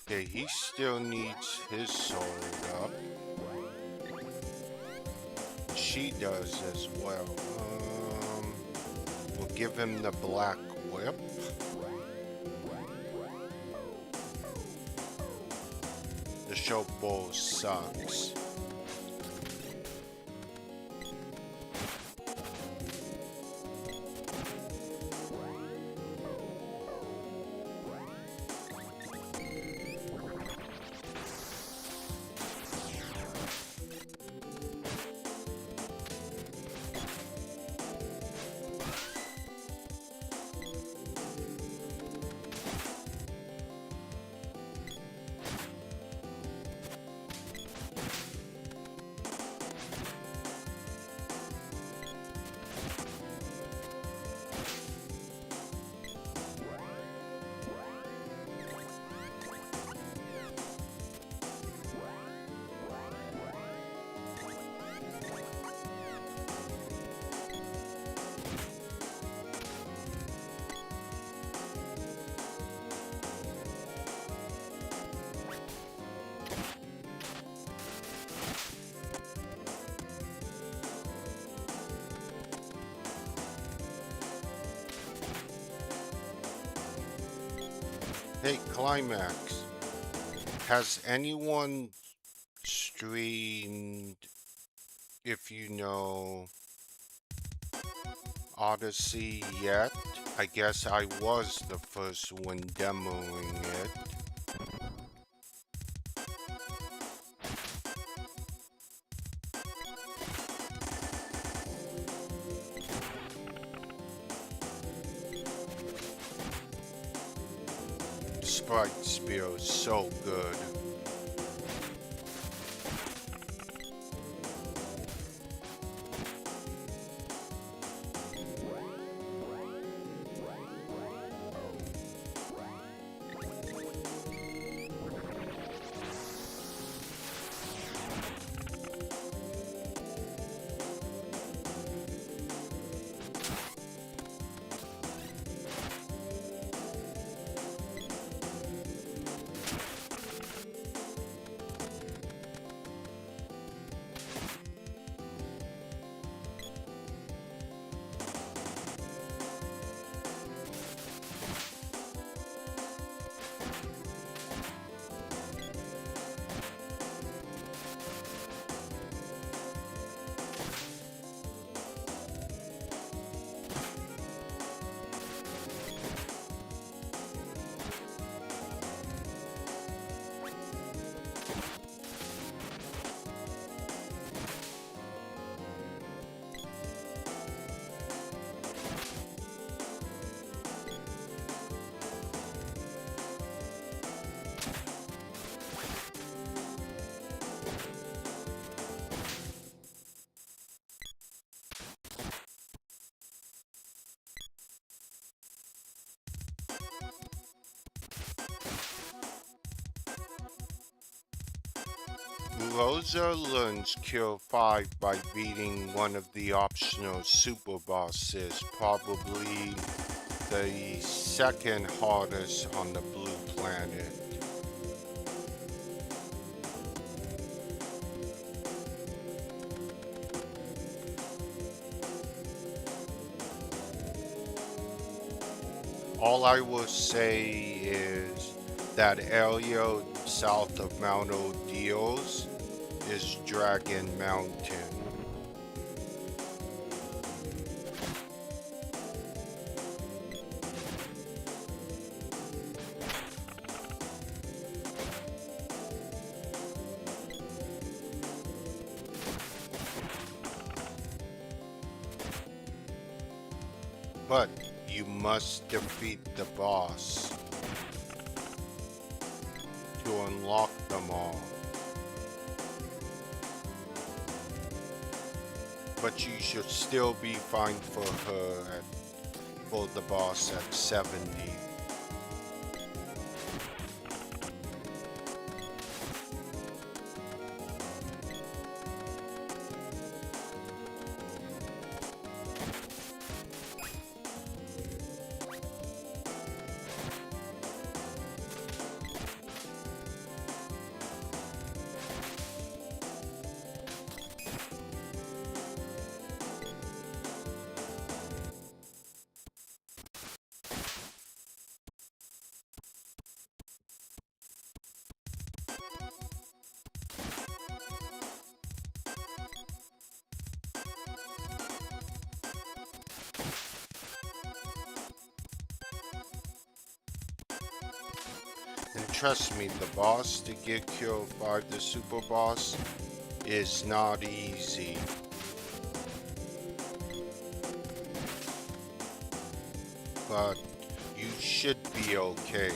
Okay, he still needs his sword up. She does as well. We'll give him the black whip. The show bowl sucks. Hey, Climax. Has anyone streamed, if you know, Odyssey yet. I guess I was the first one demoing it. Sprite Spear is so good. Rosa learns Cure 5 by beating one of the optional super bosses, probably the second hardest on the blue planet. All I will say is that area south of Mount Odios is Dragon Mountain. But you must defeat the boss to unlock them all. But you should still be fine for the boss at 70. And trust me, the boss to get killed by the super boss is not easy. But you should be okay.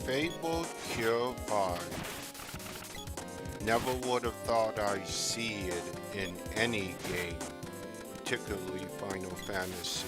Fabled Cure 5. Never would have thought I'd see it in any game, particularly Final Fantasy.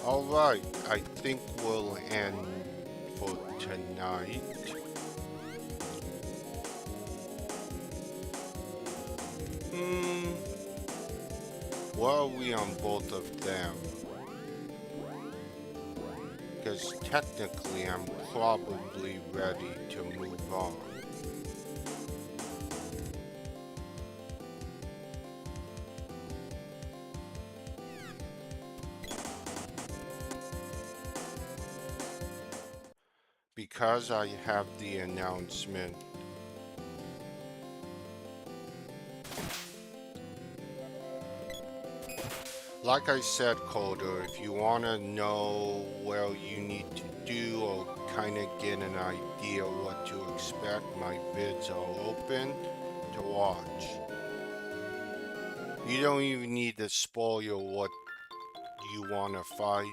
Alright, I think we'll end for tonight. Where are we on both of them? Because technically I'm probably ready to move on. Because I have the announcement. Like I said, Calder, if you want to know what you need to do or kind of get an idea what to expect, my vids are open to watch. You don't even need to spoil what you want to fight.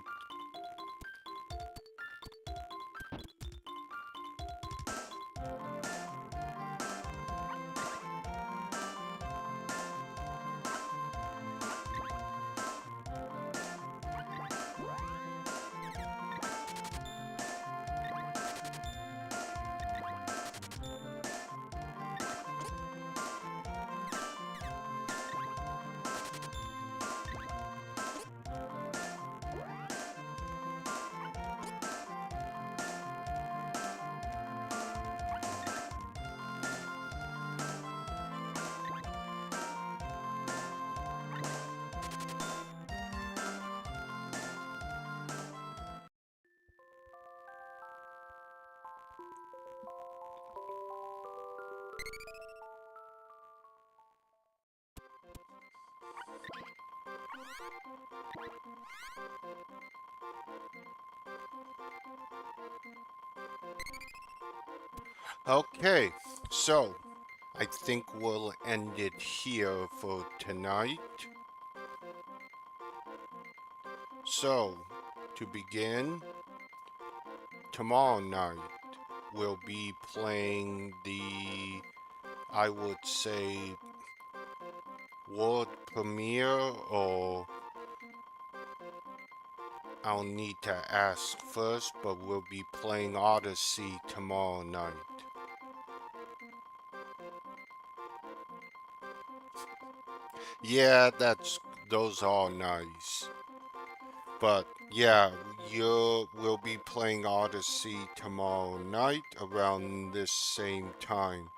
Okay, so I think we'll end it here for tonight. So, to begin, tomorrow night we'll be playing the, I would say, world premiere, or I'll need to ask first, but we'll be playing Odyssey tomorrow night. Yeah, those are nice. But yeah, we'll be playing Odyssey tomorrow night around this same time.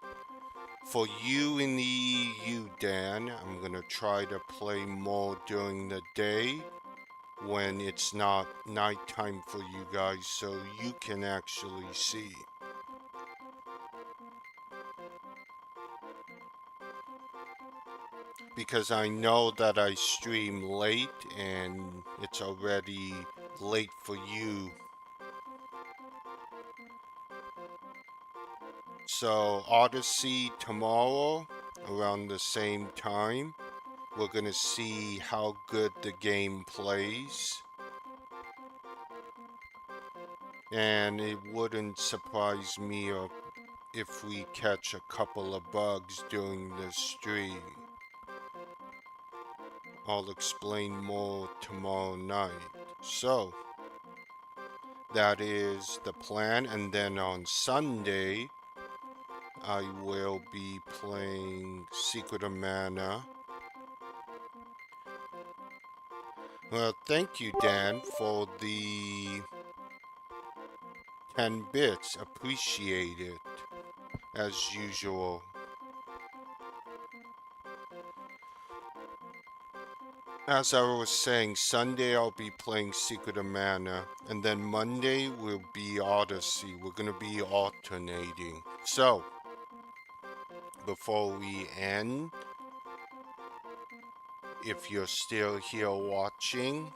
For you in the EU, Dan, I'm gonna try to play more during the day when it's not nighttime for you guys, so you can actually see. Because I know that I stream late and it's already late for you. So Odyssey tomorrow around the same time. We're gonna see how good the game plays. And it wouldn't surprise me if we catch a couple of bugs during the stream. I'll explain more tomorrow night. So, that is the plan. And then on Sunday, I will be playing Secret of Mana. Well, thank you, Dan, for the 10 bits. Appreciate it. As usual. As I was saying, Sunday I'll be playing Secret of Mana, and then Monday will be Odyssey. We're gonna be alternating. So, before we end, if you're still here watching,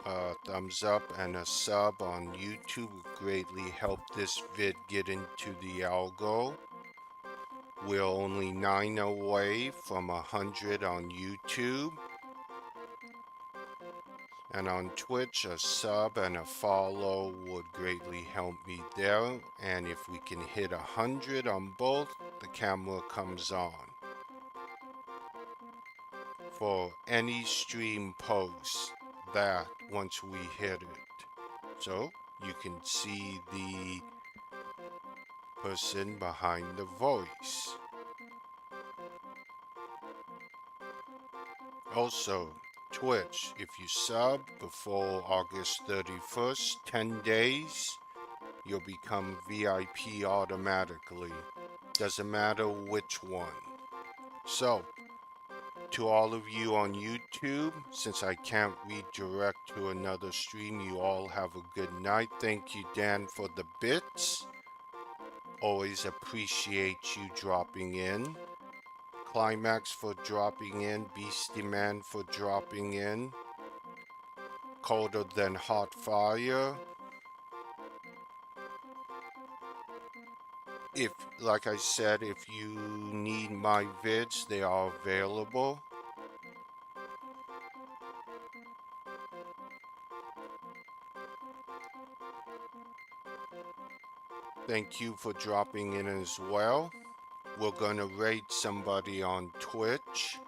a thumbs up and a sub on YouTube would greatly help this vid get into the algo. We're only 9 away from 100 on YouTube. And on Twitch, a sub and a follow would greatly help me there. And if we can hit 100 on both, the camera comes on for any stream post that once we hit it. So you can see the person behind the voice. Also, Twitch, if you sub before August 31st, 10 days, you'll become VIP automatically. Doesn't matter which one. So, to all of you on YouTube, since I can't redirect to another stream, you all have a good night. Thank you, Dan, for the bits. Always appreciate you dropping in. Climax for dropping in. Beastie Man for dropping in. Colder than hot fire. If, like I said, if you need my vids, they are available. Thank you for dropping in as well. We're gonna raid somebody on Twitch.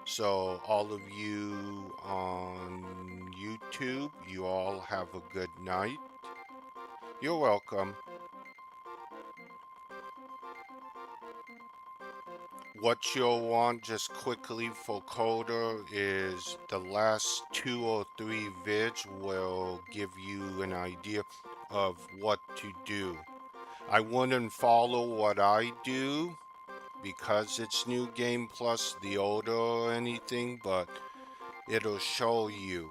So all of you on YouTube, you all have a good night. You're welcome. What you'll want just quickly for Coder is the last 2 or 3 vids will give you an idea of what to do. I wouldn't follow what I do because it's New Game Plus the older or anything, but it'll show you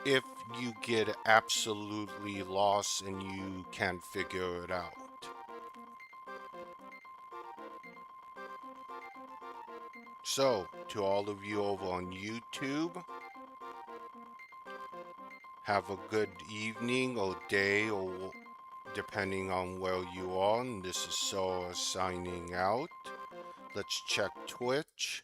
if you get absolutely lost and you can't figure it out. So, to all of you over on YouTube, have a good evening or day or depending on where you are. And this is Sora signing out. Let's check Twitch.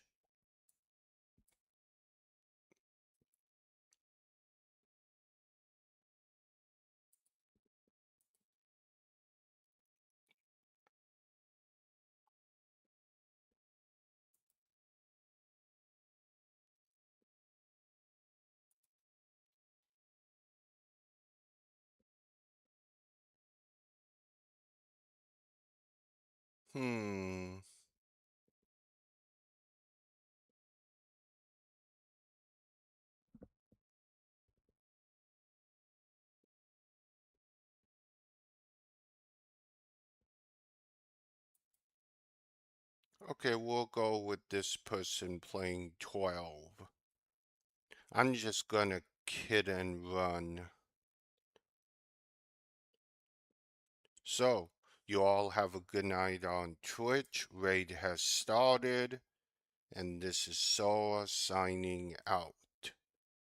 Hmm. Okay, we'll go with this person playing 12. I'm just gonna kid and run. So, you all have a good night on Twitch. Raid has started, and this is Sora signing out.